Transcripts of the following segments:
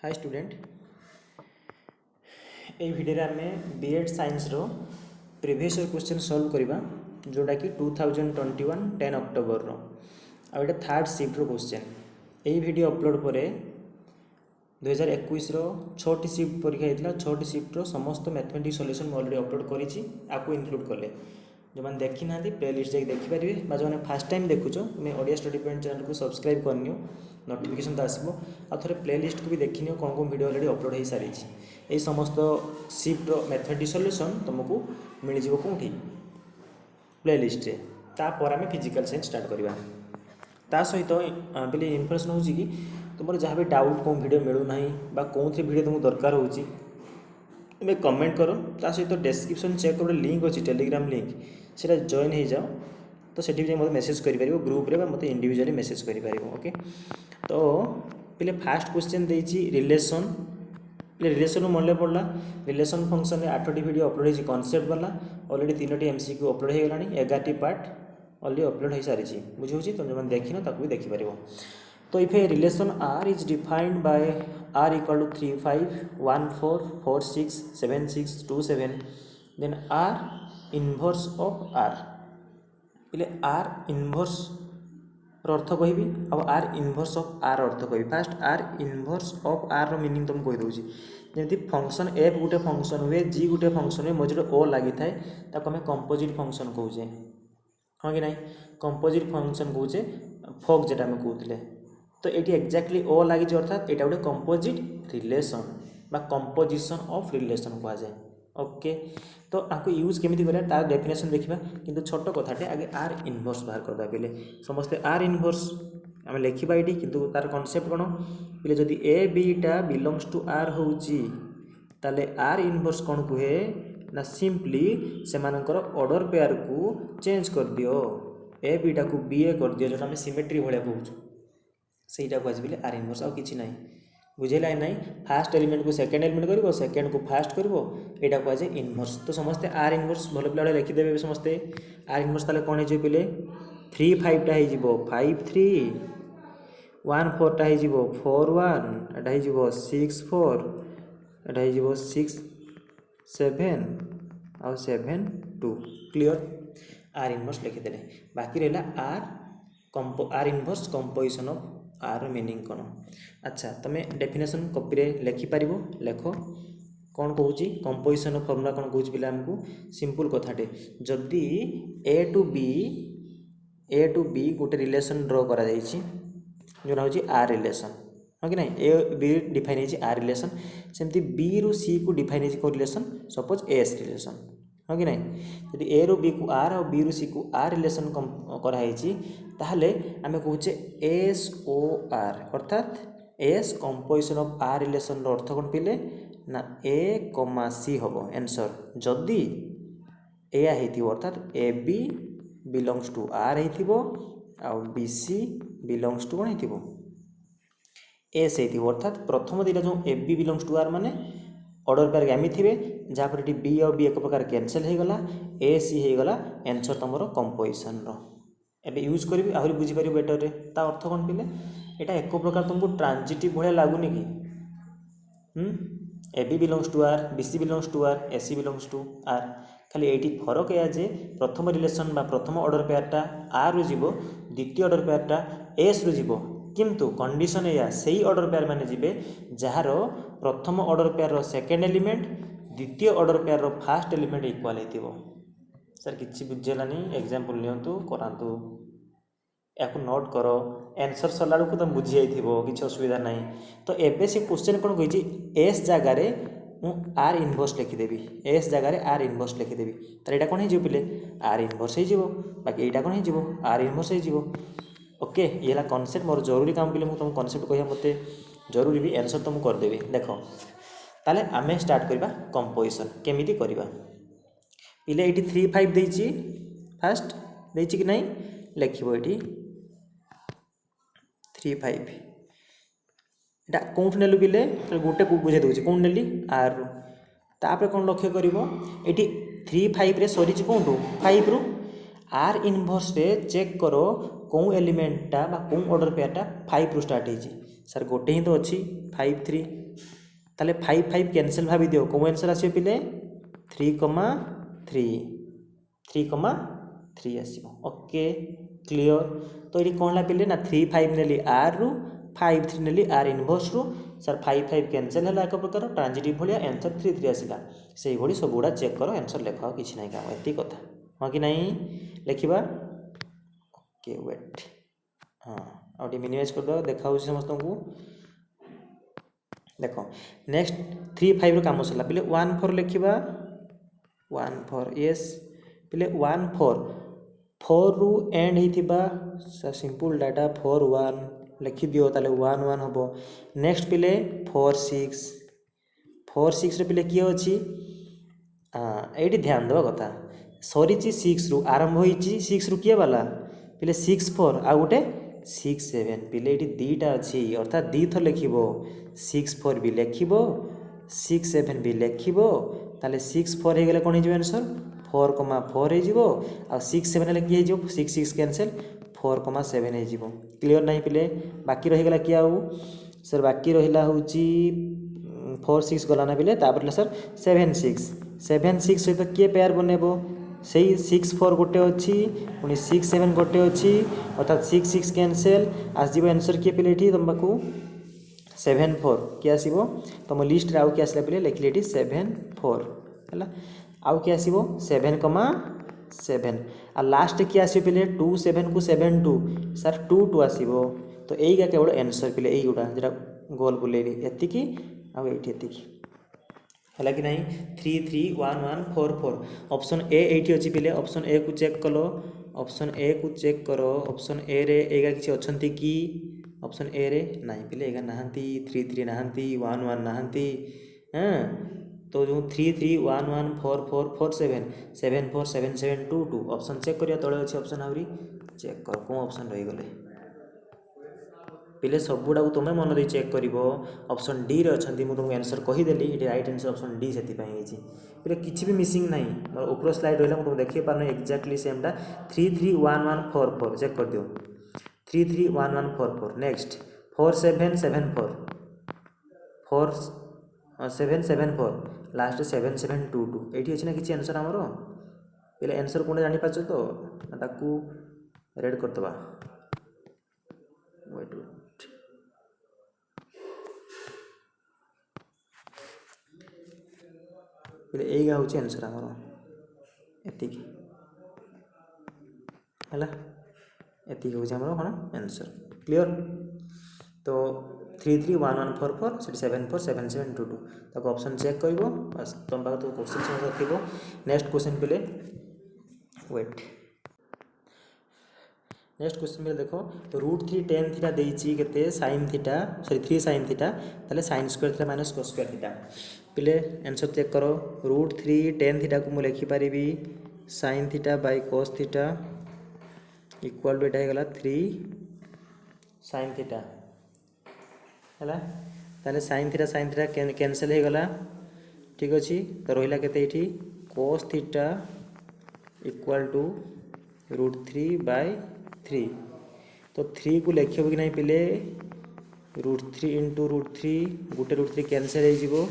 Hi student ये video आम BEd science रो previous question solve करवा जोटा कि 2021 10 अक्टोबर रो आ थर्ड शिफ्ट रो क्वेश्चन यही वीडियो अपलोड पर 2021 रो 6टी शिफ्ट परीक्षा होता 6टी शिफ्ट रो समस्त मैथमेटिक्स सॉल्यूशन ऑलरेडी अपलोड करी आपको इंक्लूड कले जो मैंने देखी ना प्लेलिस्ट जाकि देखिपारे जो मैंने फास्ट टाइम देखुच तुम्हें ओडिया स्टडी पॉइंट चैनल को सब्सक्राइब करनी नोटिफिकेशन तो आसो आ थे प्लेलिस्ट को भी देखनी कौन कौन वीडियो ऑलरेडी अपलोड हो सारी ये समस्त शिफ्ट रो मैथमेटिक्स सॉल्यूशन तुमको मिल जाव कौटी प्लेलिस्ट रे तापर आम फिजिकल साइंस स्टार्ट करवा ता सहित बोले इनफर्मेशन हो कि तुम जहाँ भी डाउट कौन वीडियो मिलूना कौन थे वीडियो तुमको दरकार हो तुम्हें कमेंट करो ता सहित डिस्क्रिप्शन चेक कर लिंक अच्छी टेलीग्राम लिंक से जॉइन हो जाओ तो सेठी भी मत मेसेज कर ग्रुप रे मत इंडिविजुअली मेसेज कर ओके तो पहले फास्ट क्वेश्चन देती रिलेशन रिलेशन मन पड़ा रिलेशन फंक्शन में 8टी वीडियो अपलोड हो कॉन्सेप्ट वाला ऑलरेडी 3टी एमसीक्यू अपलोड हो गलानी 11टी पार्ट ऑलरेडी अपलोड हो सारी बुझे तुम जो देखिन ताकू भी देखिपार तो if a relation R is defined by R equal to 3 5 1 4 4 6 7 6 2 7 then R inverse of R पहले आर इनवर्स अर्थ कहबी अब आर इनवर्स ऑफ आर अर्थ कहबी first R inverse of R meaning तुमको कहीदे जमी फंक्शन एफ गोटे फंक्शन हुए जी गोटे फंक्शन हुए मझे ओ लगी थाए ताको आम कंपोजिट फंक्शन कहे हाँ कि ना कंपोजिट फंक्शन कहे फोक जेटा आम कहते तो ये एक्जाक्टली ओ लगी अर्थात यहाँ गोटे कंपोजिट रिलेशन बा कंपोजिशन ऑफ रिलेशन कहुए ओके तो आपको यूज केमी करा तार डेफिनेशन देखा किंतु छोट कथाटे आगे आर इनवर्स बाहर करदा पहले समस्ते आर इनवर्स आम लिखा ये किंतु तार कॉन्सेप्ट कौन पहले जदि ए बीटा बिलोंग्स टू आर होची ताले आर इनवर्स कौन कहे ना सिंपली से ऑर्डर पेयर को चेंज कर दियो ए बीटा को बी ए कर दियो जो आम सिमेट्री भाया कहूँ सहीटा कहले आर इनवर्स आउ कि ना बुझेगा ना फास्ट एलिमेंट को सेकेंड एलिमेंट कर सेकेंड को फास्ट कर यहाँ कहुए इनवर्स तो समस्ते आर इनवर्स भल पिला लिखिदेवे समस्ते आर इनवर्स ताले कौन हो पे 3 5टा हो 5 3 1 4टा हो 4 1 एटा हो 6 4 एटा हो 6 7 आउ 7 2 क्लियर आर इनवर्स लिखिदेले बाकी रहा R inverse composition of R meaning कौन अच्छा तुम्हें डेफिनेशन कॉपी रे लिखिपार लेख कौन कहूँ कंपोजिशन फर्मुला कौन कहूँ पिला आमको सिंपल कथाटे जदि ए टू बी गोटे रिलेशन ड्र करा जोटा हूँ आर रिलेशन हाँ कि ना ए बी डिफाइन है आर रिलेशन सेमती बी रु सी को डिफाइन है कौन रिलेशन सपोज एस रिलेशन हाँ कि ना यदि ए रु बी को आर और बी रु सी को आर रिलेशन कराई ताहले आमे कहूचे एस ओ आर अर्थात S composition of R relation अर्थ कौन पिले ना ए कमा सी हम आंसर जदि एया हेतिबो अर्थात A B belongs to R हेतिबो आ बी सी बिलोंग्स टू कौन हेतिबो एस हेतिबो अर्थात प्रथम दिला जो A B belongs to R माने ऑर्डर पेयर गामी थे जहाँपर ये बी और बी एक प्रकार कैंसल हो गला ए सी हो गला आंसर तुम कंपोजिशन एबे यूज करी आहरी बुझीपार बेटर रे ता अर्थ कौन पिले यहाँ एक प्रकार तुमको ट्रांजिटिव भाया लगुनि कि A B belongs to R B C belongs to R A C belongs to R खाली ये फरक या जे प्रथम रिलेशन बा प्रथम ऑर्डर पेयरटा आर रु जीवो द्वितीय ऑर्डर पेयरटा एस रु जीवो किंतु कंडीशन या सही ऑर्डर पेयर माने जीवे जार प्रथम ऑर्डर पेयर सेकेंड एलिमेंट द्वितीय order pair fast element equal हो सर किसी बुझेलानी एग्जांपल लिंतु करातु या नोट कर आंसर सरला को तुम बुझी जाइथिबो किसी असुविधा ना तो एबे से क्वेश्चन कौन कही एस जगार आर इनवर्स लिखिदेवी एस जगार आर इनवर्स लिखिदेवी तो यहाँ कौन हो पे आर इनवर्स हो बाकी यहाँ कौन हो आर इनवर्स हो ओके ये है कॉन्सेप्ट मोर जरूरी काम बोले तुम कॉन्सेप्ट कह मते जरूरी भी आंसर तुम करदेवी देख ताले आमे स्टार्ट करवा कंपोजिशन केमिति करवा पिले ये 3 5 देची फास्ट देची कि नहीं लिखिबो ये 3 5 एटा कौन नेलु पिले गोटे को बुझे दूची कौन नेली आर रु तापर कौन लक्ष्य करिवो एटी 3 5 रे सरी कौन टू 5 रु आर इनवर्स रे चेक करो कौन एलिमेंटा बा कौन ऑर्डर पेयरटा 5 रु स्टार्ट होती सर गोटे ही तो अच्छी 5 3 ताले 5 5 कैंसल भाभी दियो को आंसर आसीबो पिले 3,3 3,3 आसीबो ओके क्लियर। तो ये कौन ला पिले ना 3 5 नेली आर रु 5 3 नेली आर इनवर्स रु सर 5 5 कैंसल है एक प्रकार ट्रांजिटिव भाया आंसर 3 3 आसला से भाई सब गुड़ा चेक करो आंसर लेख किसी ना काम एति कथा हाँ कि नहीं लिखा ओके वेट हाँ आउटे मिनिमाइज कर दो देखा समस्त को देख नेक्स्ट 3 5 रो सरला पिले 1 4 लिखा 1 4 यस पिले 1 4 4 रु एंड होइथिबा सिंपल डाटा 4 1 लिखि दियो ताले 1 1 हबो नेक्स्ट पिले 4 6 रे पिले किए अछि एटी ध्यान देवा कथा सरी 6 रु आरंभ होइछि 6 रु किए वाला पिले 6 4 आ गोटे 6 7 पिले एटी दीटा अछि अर्थात दी थर लिखिबो 6 4 भी लिखिबो 6 7 भी लिखिबो ताले 6 4 हे गेले कोन हिजो आंसर 4,4 हो आ 6 7 हेले कि हो 6 6 कैंसल 4,7 हो क्लियर नहीं पिले बाकी रही गला कि आउ सर बाकी रहिला होची 4 6 गला ना पिले तापर सर 7 6 सहित किए पेयर बनेबो से 6 4 गोटे अच्छी पुणी 6 7 गोटे अच्छी अर्थात 6 6 कैंसल आसो आंसर किए पिले तुम पाक 7 4 किए आसो तुम लिस्ट आउ किए आसला पिले लिखिले 7 4 है आउ किए आसो 7,7 आ लास्ट किए आसो पिले 2 7 को 7 2 सर 2 2 आसो तो यही केवल आंसर पिले यही गुड़ा जो गोल बुलेली एतिकी आउ ये है कि नहीं 3 3 1 1 4 4 ऑप्शन ए ये अच्छी पिले ऑप्शन ए को चेक कलो ऑप्शन ए को चेक करो ऑप्शन ए रे एगा किसी अच्छी कि ऑप्शन ए रे नहीं पिले एगा नहांती 3 3 नहांती 1 1 नहांती हाँ तो जो 3 3 1 1 4 4 4 7 7 4 7 7 2 2 ऑप्शन चेक करिया तले अच्छे ऑप्शन आहरी चेक कर कौन ऑप्शन रही गले पिले सबुड़ा तुम्हें मन दे चेक कर ऑप्शन डी रे अच्छा मुझे तुमको आंसर कहीदेली ये राइट आंसर ऑप्शन डी से पिले किसी भी मिसिंग ना मोर ऊपर स्लाइड रहा मुझे देखिए पार एक्जाक्टली सेमटा 3 3 1 1 4 4 चेक कर दियो 3 3 1 1 4 4 नेक्स्ट 4 7 7 4 4 7 7 4 लास्ट 7 7 2 2 ये अच्छी ना किसी आंसर आमर पे आंसर कौन जापार तो ताकू रेड करदे वेट पे यही हूँ आंसर आमर एति है एति हूँ आमर कौन आंसर क्लियर तो 3 3 1 1 4 4 से 7 4 7 7 2 2 तक ऑप्शन चेक कर बस तुम पास तो क्वेश्चन रखिब नेक्स्ट क्वेश्चन पे वेट नेक्स्ट क्वेश्चन में देखो √3 tan थीटा देइछि केते sin theta sorry 3 sin theta ताले sin square theta minus cos square theta पिले आंसर चेक करो √3 tan थीटा को मु लिखि पारिबी sin theta by cos theta equal to एटा गला 3 sin थीटा हैला ताले sin थीटा कैंसिल हो गला ठीक अछि तो रहिला केते एठी cos theta equal to √3 by 3 तो 3 को लिखे कि नहीं पिले √3 इंटू √3 गोटे √3 कैंसिल हो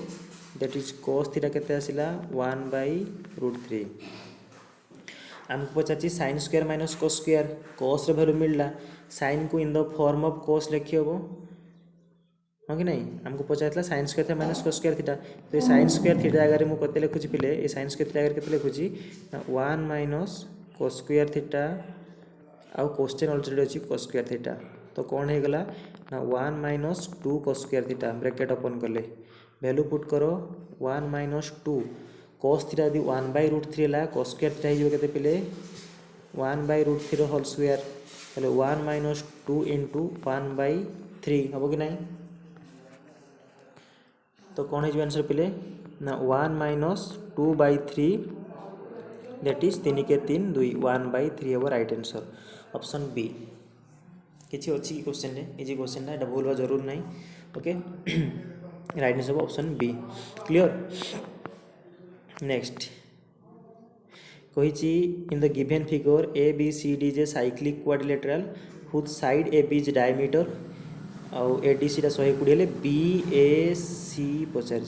दैट इज cos थीटा केते आसिला 1 बाय √3 आमको पचार sin square minus cos square cos रे वैल्यू मिलला sin को in the form of cos लिखि हेबो हाँ कि नहीं आमको पचार sin square theta minus cos square theta तो ये sin स्क्वायर थीटा जगह मुझे कते लिखुची पिले ये sin स्क्वायर थीटा जगह केते लिखुची 1 माइनस cos स्क्वायर थीटा आउ क्वेश्चन ऑलरेडी अच्छी cos स्क्वायर थीटा तो कौन हो गला ना 1 minus 2 cos square theta bracket open कले वैल्यू पुट करो 1 माइनस 2 cos थीटा यदि 1 बाय √3 है cos स्क्वायर थीटा हो केते पिले 1 बाय √3 होल स्क्वायर ताले 1 माइनस 2 इंटू 1 बाय 3 हम कि नहीं तो कौन है आंसर पिले ना 1 माइनस 2 बाय 3 दैट इज 3 के 3 2 1 बाय 3 हम राइट आंसर ऑप्शन बी किसी अच्छी क्वेश्चन है इजी क्वेश्चन है भूल जरूर नहीं okay right answer option B clear next कही in the given figure A B C D जे cyclic quadrilateral whose side A B is diameter आउ एडीसी 120 हेले बीएसी पचार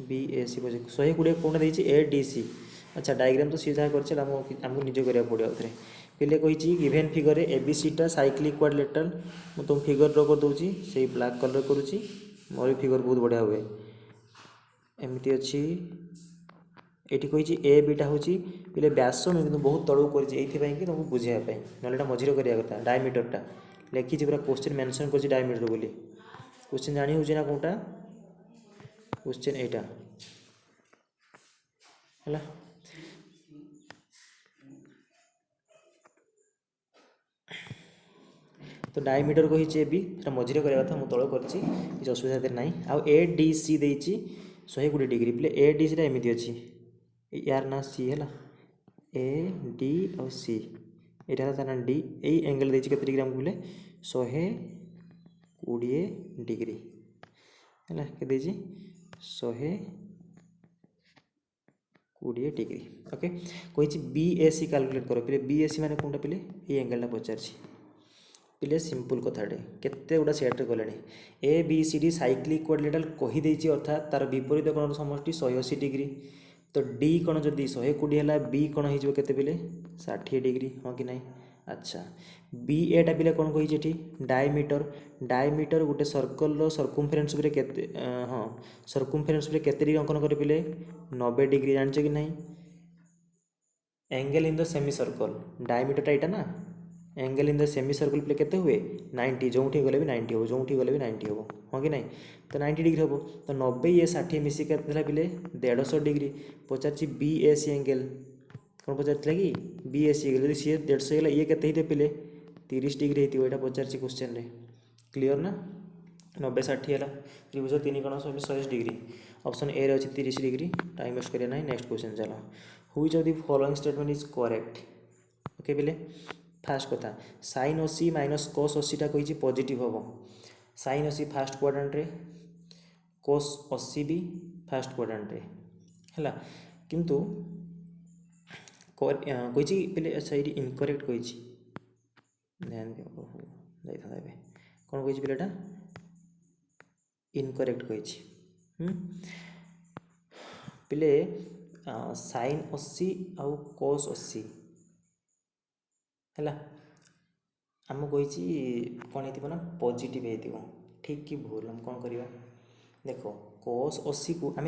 बीएसी पचार 120 कौन देती एडीसी। अच्छा डायग्राम तो सी जहाँ करमको निजे करा पड़ो आउे पे कही गिभेन फिगर एबीसीटा साइक्लिक क्वाड्रिलेटराल मुझे तुम फिगर ड्र कर दूसरी से ब्लैक कलर करुच्ची मोर फिगर बहुत बढ़िया हुए एमती अच्छी ये कही ए बीटा हूँ पे व्यास मुझे बहुत तलू कर तुमको बुझापी ना मझीरे कराया कथा डायमीटरटा लिखी पूरा क्वेश्चन मेंशन कर डायमीटर बोली क्वेश्चन जानी हो कौटा क्वेश्चन एटा है तो डायमीटर कही ए बी मझीरे कराया कथा मुझे तल कर किसी असुविधा ना आउ ए डी सी देती 120 डिग्री पे ए डी सी एमती अच्छी यार ना सी है ए डी और सी यहाँ तार ना डी यही एंगल देती के डिग्री आमको बोले 120 डिग्री है के 120 डिग्री ओके कही बीएसी कैलकुलेट कर पे बीएसी माने कौनटा पे ये एंगलटा पचार पे सिंपल कथाटे केते गुड़ा सेट गले A B C D cyclic quadrilateral कहीदे अर्थात तार विपरीत कोण समष्टि 180 डिग्री तो डी कोण जदि 120 है बी कोण हो केते पे 60 डिग्री हाँ कि नहीं। अच्छा बी एटा पे कौन कही डायमीटर डायमीटर गोटे सर्कल सर्कमफेरेन्स केते हाँ सर्कमफेरेन्स केते डिग्री अंकन करे पे 90 डिग्री जान कि नहीं। Angle in the semi circle diameter यहाँ ना angle in the semi circle पे केते हुए 90 जो गले भी 90 हो जो गले भी 90 हो हाँ कि नहीं तो 90 डिग्री हम तो 90 ये 60 मिसिक पे 150 डिग्री पचार बीएसी एंगल कौन पचार कि बीएसी एंगल जी सी 150 है ये के पे 30 डिग्री होता पचार क्वेश्चन क्लीयर ना 90 60 है त्रिभुज 3 कोण 180 डिग्री ऑप्शन ए रे 30 डिग्री टाइम वेस्ट करिया ना। नेक्स्ट क्वेश्चन चलो which of the following statement is correct okay पे फास्ट कथा साइन 80 माइनस कोस 80टा कही पॉजिटिव हम साइन 80 फास्ट क्वाड्रेंट रे कोस 80 भी फास्ट क्वाड्रेंट रे है किंतु कही पे अच्छा ये इनकरेक्ट कही ध्यान जाए कौन कही पेटा इनकरेक्ट कही पे साइन 80 आउ कोस 80 है आम कही कौन हो पॉजिटिव हो ठीक कि भूल हम कौन करवा देख कोस 80 को आम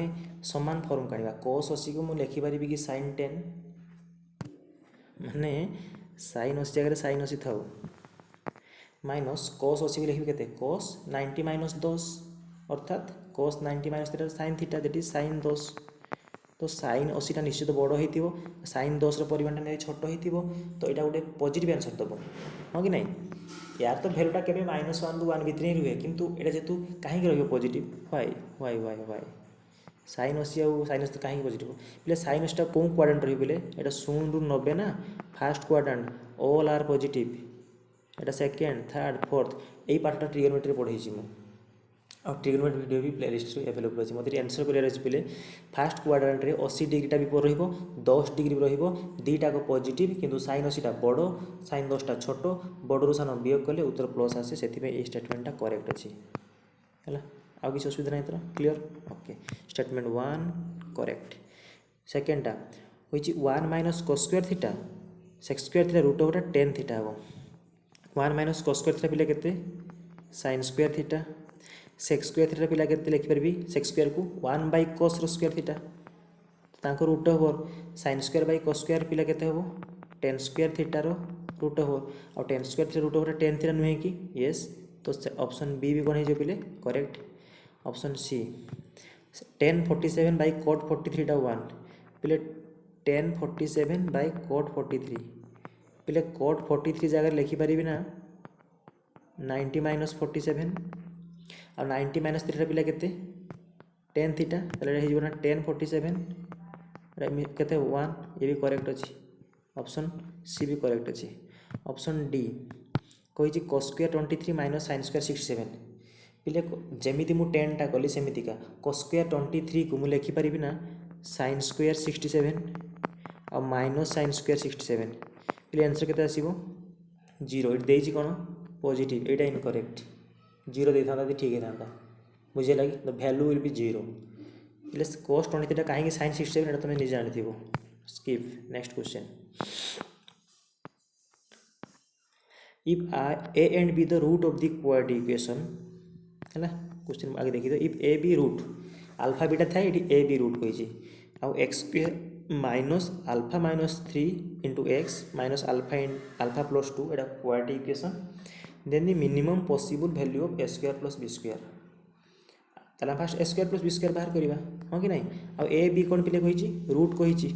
सामान फॉर्म काढ़ा कोस 80 को मुझे लिखिपारि कि साइन 10 माने साइन 80 जगह साइन 80 था माइनस कोस 80 को लिखी के कोस 90 माइनस 10 अर्थात कोस 90 minus theta sine theta that is sine 10 तो साइन 80टा निश्चित बड़ हो साइन 10 परिमाण छोट हो तो यहाँ गोटे पॉजिटिव आंसर दब हाँ कि नहीं यार तो भैल्यूटा के -1 ରୁ 1 भितर ही रुहे किंतु एटा जेतु कहीं रही पॉजिटिव वाई साइन 80 आउ साइन 80 कहीं पॉजिटिव पे साइन 80टा कौन क्वाड्रेंट रही पे यहाँ 0 ରୁ 90 ना first quadrant all are positive यहाँ सेकेंड थर्ड फोर्थ यही पार्टा ट्रिगोनोमेट्री पढ़ाई और ट्रिगोनोमेट्री वीडियो भी प्लेलिस्ट अवेलेबल अच्छे मतलब आंसर कर फास्ट क्वाड्रेंट रे 80 डिग्रीटा भी रहिबो 10 डिग्री रहिबो दीटा को पॉजिटिव किंतु साइन 80टा बड़ साइन 10टा छोट बड़रू सान वियोग कले उत्तर प्लस आसे से स्टेटमेंटा करेक्ट अच्छी है आउ किसी असुविधा नहीं तो क्लीयर ओके स्टेटमेंट 1 करेक्ट सेकेंडटा कही 1 minus cos square theta sec square theta root over 10 theta हम 1 माइनस कोस स्क्वायर थीटा पे केते sine square theta sec square theta पिला केते लिखिपारि सेक्स स्क्वायर को 1 बाय कोस स्क्वायर थीटा तांको root over sine square by cos square पिला केते हो 10 स्क्वायर थीटा रो रूट ओवर और 10 square theta root over 10 theta नुहे कि यस तो ऑप्शन बी भी कौन हो पे correct option C 1047 by cot 43 टा 1 पे 1047 बाय cot 43 पे cot 43 जगह लिखिपारि ना 90 माइनस 47 और 90 माइनस 3 पिला केते 10 थीटा ताले हे ना 1047 केते 1 ये भी करेक्ट अच्छी ऑप्शन सी भी करेक्ट अच्छी ऑप्शन डी कही cos square 23 minus sin square 67 पिले जमीती मु 10 टा कली सेमितिका cos स्क्वायर 23 को मु लिखिपारि ना sin स्क्वायर 67 और माइनस sin स्क्वायर 67 पिले आंसर केते आसीबो जीरो ये कौन पॉजिटिव यहाँ इनकरेक्ट जीरो दे था ठीक है बुझे लगे the value will be zero इले cos 23 कहीं sin 67 तुम निजे जानी थी skip next question if a and b the root of the quadratic equation है क्वेश्चन आगे देखिए तो if A B root alpha beta था ये ए बी रूट कही आउ x square minus alpha minus 3 into x minus alpha plus 2 एटा quadratic equation then the minimum possible value of A square plus B square ताला first A square plus B square बाहर करवा हाँ कि नहीं आउ ए बी कौन पिले कही रूट कही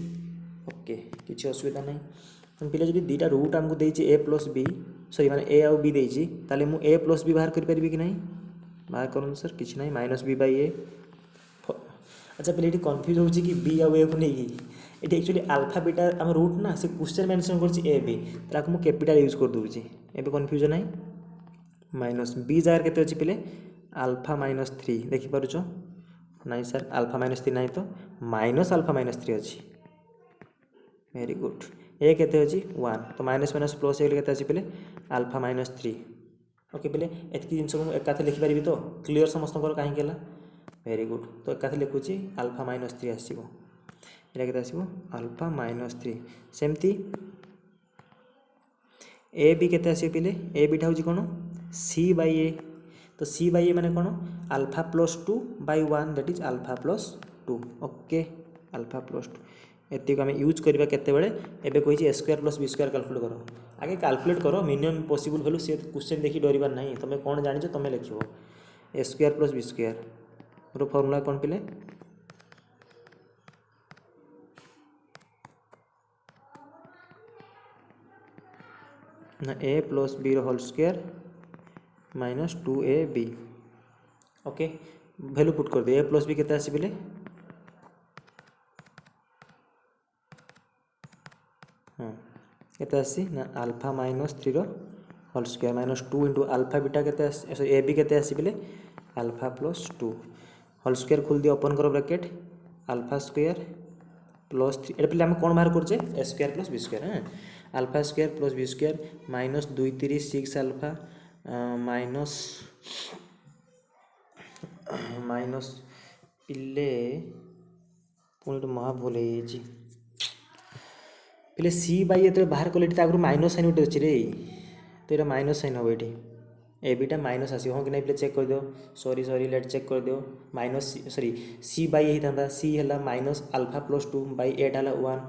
ओके किसी असुविधा नहीं पिले जब दुटा रूट आमको देती ए प्लस बी सॉरी माने ए आउ बी देती ताले मु ए प्लस बी बाहर करि कि नहीं बाहर करूँ सर किसी ना माइनस बी बाई ए अच्छा पहले ये कन्फ्यूज हो कि बी आउ ए को नहीं ये एक्चुअली अल्फा बीटा आम रूट ना से क्वेश्चन मेंशन कर ए बी ताकू मुझे कैपिटाल यूज कर दूसरी एवं कन्फ्यूजन ना माइनस बी जगह के अच्छे पे अल्फा माइनस 3 देखिपुर ना सर अल्फा माइनस 3 ना तो माइनस अल्फा माइनस 3 अच्छी वेरी गुड ए के अच्छी 1 तो माइनस माइनस प्लस के पे अल्फा माइनस 3 ओके पे एतकी जिन मुझे एकाथ लिखिपारि तो क्लीयर समस्त कहीं वेरी गुड तो एकाथ लिखुची अल्फा माइनस 3 आसो यहाँ के अल्फा माइनस 3 सेमती ए बी के पे ए बीटा हूँ कौन सी बाई ए तो सी बाई ए माने कौन alpha plus 2 by 1 that is alpha plus 2 okay alpha plus 2 एति आम यूज करवा केतेबेले एबे कही A square plus B square calculate करो आगे कैलकुलेट करो मिनिमम पॉसिबल वैल्यू सी क्वेश्चन देखी डरबार नहीं तुम कौन जान तुम लिख A square plus B square मोर फर्मूला कौन पिले ना A plus B whole square minus 2ab okay value put कर दे ए प्लस बी केते आसी पिले केते आसी ना alpha minus 3 whole square minus 2 into alpha beta केते आसी सॉरी ए बी केते आसी पिले अल्फा प्लस 2 होल स्क्वायर खोल दिया ओपन करो ब्रैकेट अल्फा स्क्वायर प्लस 3 एटा पे हम कौन बाहर करछे A square plus B square हां alpha square plus B square minus 2 3 6 alpha minus minus पिले पुणी महा भूल पे सी बाई ये बाहर कले आगुरी माइनस साइन गोटे अच्छे रे तो ये माइनस साइन हम ये ए बीटा माइनस आस हाँ कि नहीं पे चेक कर दो सॉरी सॉरी लेट चेक कर दो माइनस सॉरी सी बाई होता सी है minus alpha plus 2 by eight है 1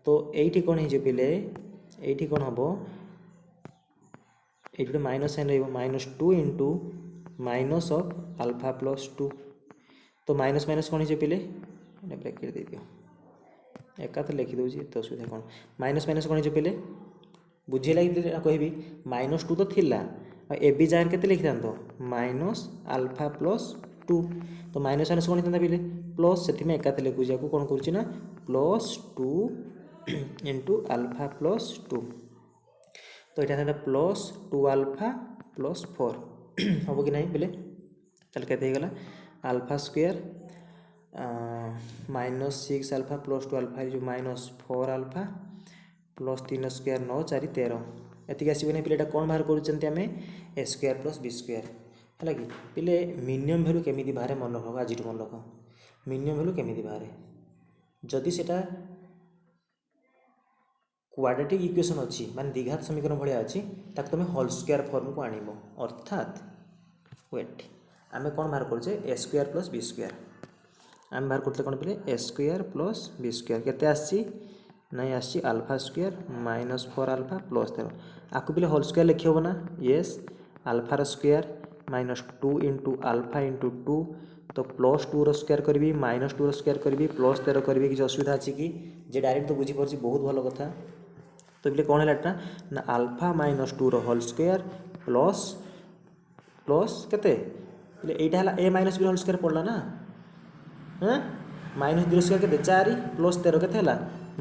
तो ये कौन हो पे ये कौन हम ये गोटे माइनस साइन रही minus 2 into minus of alpha plus 2 तो माइनस माइनस कौन हो पे ब्रैकेट दे दियो एका तो लिखी दूसरी तो असुविधा कौन माइनस माइनस कौन पे बुझे लगे कहबी माइनस 2 तो थिला ए बी जगह के लिखि था माइनस अल्फा प्लस 2 तो माइनस माइनस कौन होता पे प्लस से एका लिखुच या कौन कर प्लस 2 इंटू अल्फा प्लस 2 तो यहाँ था प्लस 2 अल्फा प्लस 4 हम कि नहीं बोले चल के alpha square minus 6 alpha plus 2 alpha जो माइनस 4 अल्फा प्लस 3 स्क्वायर 9 4 13 एतिक आसो नहीं पे कौन बाहर करें A square plus B square है कि पे मिनिमम वैल्यू केमी बाहर मन रख आज मन रख मिनिमम वैल्यू केमी बाहर जदि सेटा क्वाड्रेटिक इक्वेशन अच्छी माने द्विघात समीकरण भाया अच्छी ताक तुम होल स्क्वायर फॉर्म को आनिब अर्थात वेट आम कौन बाहर करें A square plus B square आम बाहर करते कौन पे A square plus B square केते आसी नहीं आसी alpha square minus 4 alpha plus 13 आपको पे होल स्क्वायर लिखी होना येस अल्फार square minus 2 into alpha into 2 तो प्लस 2 स्क्वायर करी माइनस 2 स्क्वायर करी प्लस 13 करी किसी असुविधा अच्छी कि जे डायरेक्ट तो बुझीपार बहुत भल कथा तो पे कौन है ना alpha minus 2 whole square plus plus केते यहाँ है A minus B whole square पड़ला ना हाँ माइनस 0 स्क्वायर के 4 प्लस 13 के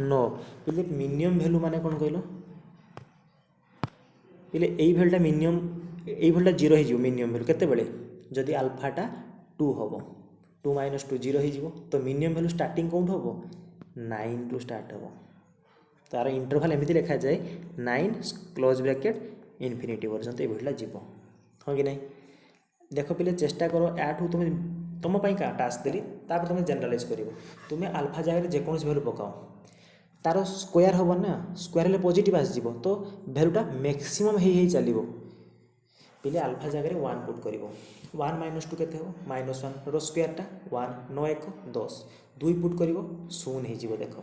9 पे मिनिमम वैल्यू माने कौन कहल पे यही वैल्यूटा मिनिमम यही वैल्यूटा 0 हो मिनिमम वैल्यू केते बेले जदि अल्फाटा 2 हम 2 माइनस 2 0 हो तो मिनिमम वैल्यू स्टार्टिंग कौन हम 9 टू स्टार्ट हम तार इंटरवल एमती लिखा जाए 9 क्लोज ब्रैकेट इनफिनिटी पर्यंत ये जीव हाँ कि नहीं। देख पिले चेष्टा कर याठू तुम तुम टास्क देली तापर तुम जनरलाइज कर तुम्हें अल्फा जगह जेकोसी भैल्यू पकाओ तार स्क्वायर हम ना स्क्वायर हेल्ले पॉजिटिव आसो तो भैल्यूटा मैक्सिमम ही चलो पिले अल्फा जगह 1 पुट कर 1 माइनस 2 केते हो -1 रो स्क्वायरटा 1 9 1 10 2 पुट कर 0 हो देख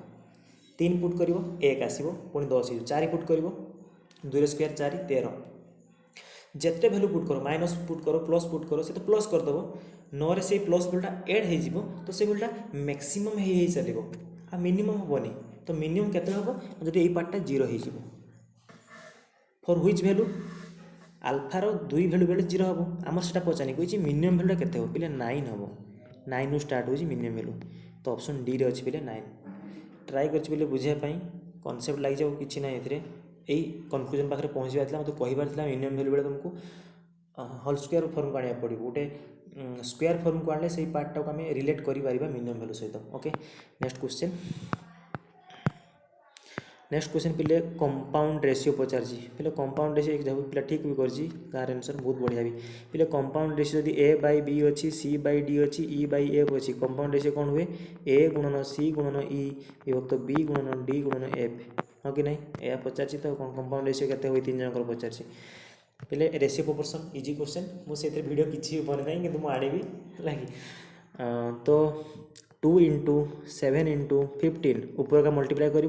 3 पुट कर 1 आसो पुणी 10 हो 4 पुट कर 2 स्क्वायर 4 13 जिते भैल्यू पुट कर माइनस पुट कर प्लस पुट कर से तो प्लस करदेव 9 से प्लस भैल्यूटा एड हो तो से भैल्यूटा मैक्सिमम ही चलो आ मिनिमम हेनी तो मिनिमम केते हम जब ये पार्टा 0 हो फॉर व्हिच भैल्यू आल्फार 2 भैल्यू बेले 0 हम आमर से पचानी कही मिनिमम भैल्यूटा केते हो पिले 9 हम 9 स्टार्ट हो मिनिमम भैल्यू तो ऑप्शन डी रे अच्छी पिले 9 ट्राई कर बुझापी कनसेप्ट लग जाओ कि ना यही कन्फ्यूजन पाखे पहुँचवा मतलब कहबार मिनिमम भैल्यू बेले तुमको होल स्क्वायर फॉर्म को आने पड़ो गोटे स्क्वायर फॉर्म को आने से पार्टा को आम रिलेट कर मिनिमम भैल्यू सहित ओके। नेक्स्ट क्वेश्चन पिले कंपाउंड रेशियो पचार पिले कंपाउंड रेशियो एक पिला ठीक भी कर आंसर बहुत बढ़िया भी पिले कंपाउंड रेशियो यदि ए बाई बी अच्छी सी बाई डी अच्छी ई बाई एफ अच्छी कंपाउंड रेशियो कौन हुए ए गुणन सी गुणन ई विभक्त बी गुणन डी गुणन एफ हाँ कि नहीं यह पचार तो कंपाउंड रेशियो केते हुए 3 जन पचार पिले रेशियो प्रोपोर्शन इजी क्वेश्चन मुझे वीडियो किसी बने ना कि मुझे आनी लगी तो 2 इंटू 7 इंटू 15 ऊपर का मल्टीप्लाई कर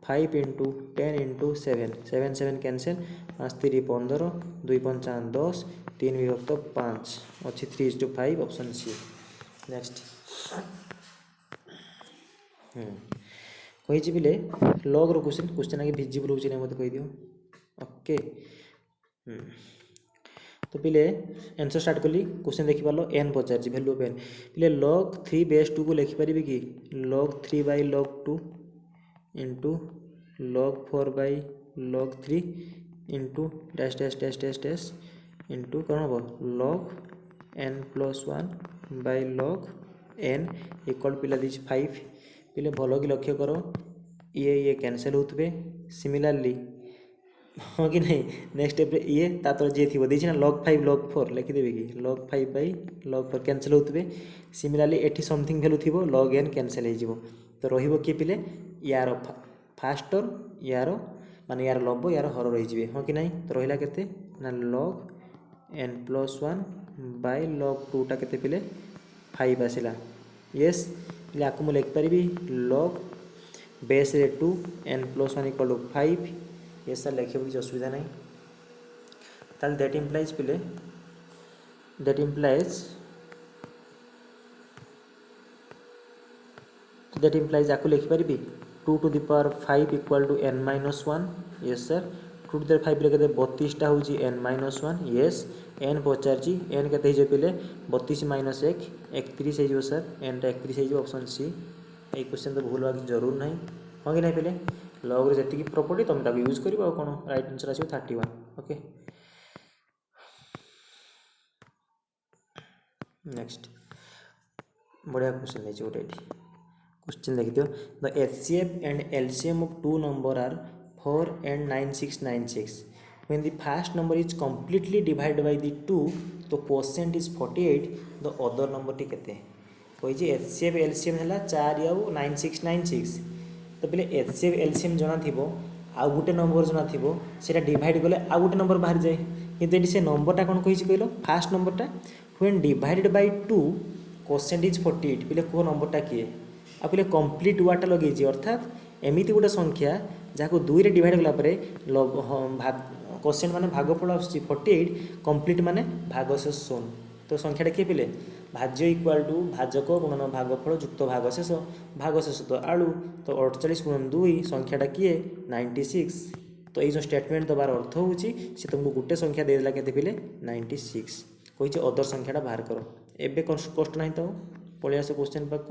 5 इंटू 10 इंटू 7 7 7 कैंसल 5 3 15 2 5 10 3 विभक्त 5 अच्छी 3:5 ऑप्शन सी। नेक्स्ट कही पिले लॉग रो क्वेश्चन आगे विजिबल हो मत कही दियो ओके। तो पिले आंसर स्टार्ट कली क्वेश्चन देखी पार एन पचार वैल्यू ऑफ एन पिले log 3 बेस 2 को लिखिपारे कि log 3 by log 2 into log 4 by log 3 into dash dash dash dash dash into कौन हम log n plus 1 by log n equal पिला दी 5 पिले भल कि लक्ष्य कर ये कैनसल होते सिमिलारली हाँ कि नहीं नेक्स्ट स्टेप ये तातर जी थी देना log 5 log 4 लिखिदेवी कि log 5 बाई log 4 कैनसल होते सिमिलारली एटी समथिंग भैल्यू थी log n कैनसल हो तो रही किए पिले यार फास्टर यार माने यार लब यार हर रही हाँ कि नहीं तो रहा के ना log n plus 1 by log 2 टा के पिले 5 आसला येस पिले आपको मुझे लिखिपारि log base 2 n plus 1 equal to 5 ये सर लिखे किसी असुविधा नहीं ताल दैट इम्प्लाइज पिले दैट इम्प्लाइज आपको लिखिपारि 2 to the power 5 equal to n minus 1 yes sir 2 to the 5 के 32टा हूँ n माइनस 1 येस n पचार n के पिले 32 माइनस 1 31 हो सर n टा 31 हो ऑप्शन सी। ये क्वेश्चन तो भूल बाकी जरूर ना हाँ कि नहीं पिले लॉग रे जी प्रॉपर्टी तुम ताको यूज कर कौन राइट आंसर आसो 31 ओके। नेक्स्ट बढ़िया क्वेश्चन है गोटे क्वेश्चन देखी दियो the HCF and LCM of 2 number are 4 and 9696 when the first number is completely divided by the 2 तो quotient is 48 the other number T केते कही HCF LCM है 4 आउ 9696 तो पहले HCF LCM जना थी आउ गोटे नंबर जना थी से डिवाइड कले आउ गोटे नंबर बाहर जाए कि से नंबरटा कौन कही कहल फास्ट नंबरटा when divided by 2 quotient is 48 पहले कौ नंबरटा किए आ पहले कंप्लीट वार्डटा लगे अर्थात एमती गोटे संख्या जहाँ 2 रे डिवाइड कला क्वोशिएंट माने भागफल आसुची 48 कंप्लीट माने भागशेष 0 तो संख्याटा किए पिले भाज्य इक्वाल टू भाजक गुणन भागफल जुक्त भागशेष तो आलू तो 48 गुणन 2 संख्याटा किए 96 तो ये जो स्टेटमेंट दबार अर्थ हूँ सी तुमको गोटे संख्या देदेला के पिले 96 कही अदर संख्याटा बाहर कर एबे कष्ट ना तो पलि आस क्वेश्चन पाक